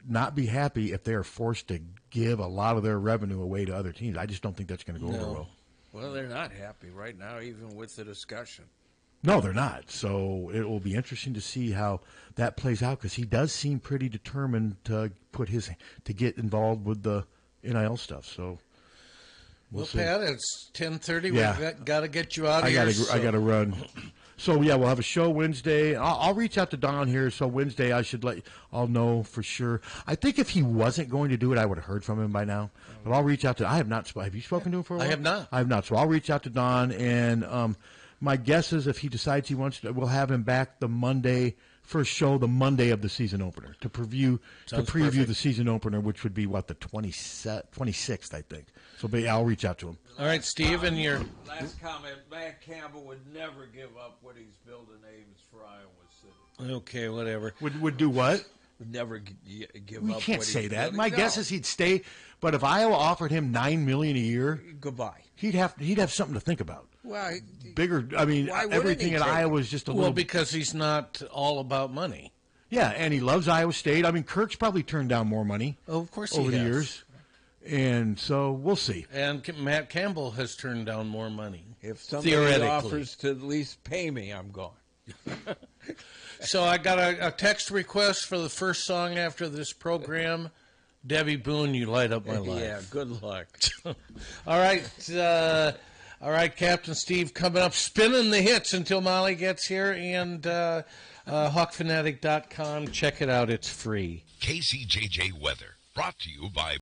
not be happy if they are forced to give a lot of their revenue away to other teams. I just don't think that's going to go over well. Well, they're not happy right now, even with the discussion. No, they're not. So it will be interesting to see how that plays out because he does seem pretty determined to get involved with the NIL stuff. So we'll see. Pat, it's 10:30. Yeah. We've got to get you out of here. I got to run. So, we'll have a show Wednesday. I'll reach out to Don here. So Wednesday I'll know for sure. I think if he wasn't going to do it, I would have heard from him by now. But I'll reach out to I have not. Have you spoken to him for a while? I have not. I have not. So I'll reach out to Don. And my guess is if he decides he wants to, we'll have him back the first show, the Monday of the season opener to preview the season opener, which would be the 26th, I think. So I'll reach out to him. All right, Steve, and your last comment. Matt Campbell would never give up what he's building Ames for Iowa City. Okay, whatever. Would do what? Would never give we up. Can't what say he's that. building. My guess is he'd stay. But if Iowa offered him $9 million a year, goodbye. He'd have something to think about. Well, bigger. I mean, everything at Iowa is just a little. Well, because he's not all about money. Yeah, and he loves Iowa State. I mean, Kirk's probably turned down more money. Oh, of course, over he the has. years. And so we'll see. And Matt Campbell has turned down more money. If somebody offers to at least pay me, I'm gone. So I got a text request for the first song after this program. Debbie Boone, you light up my life. Yeah, good luck. All right, Captain Steve coming up, spinning the hits until Molly gets here, and Hawkfanatic.com. Check it out. It's free. KCJJ Weather, brought to you by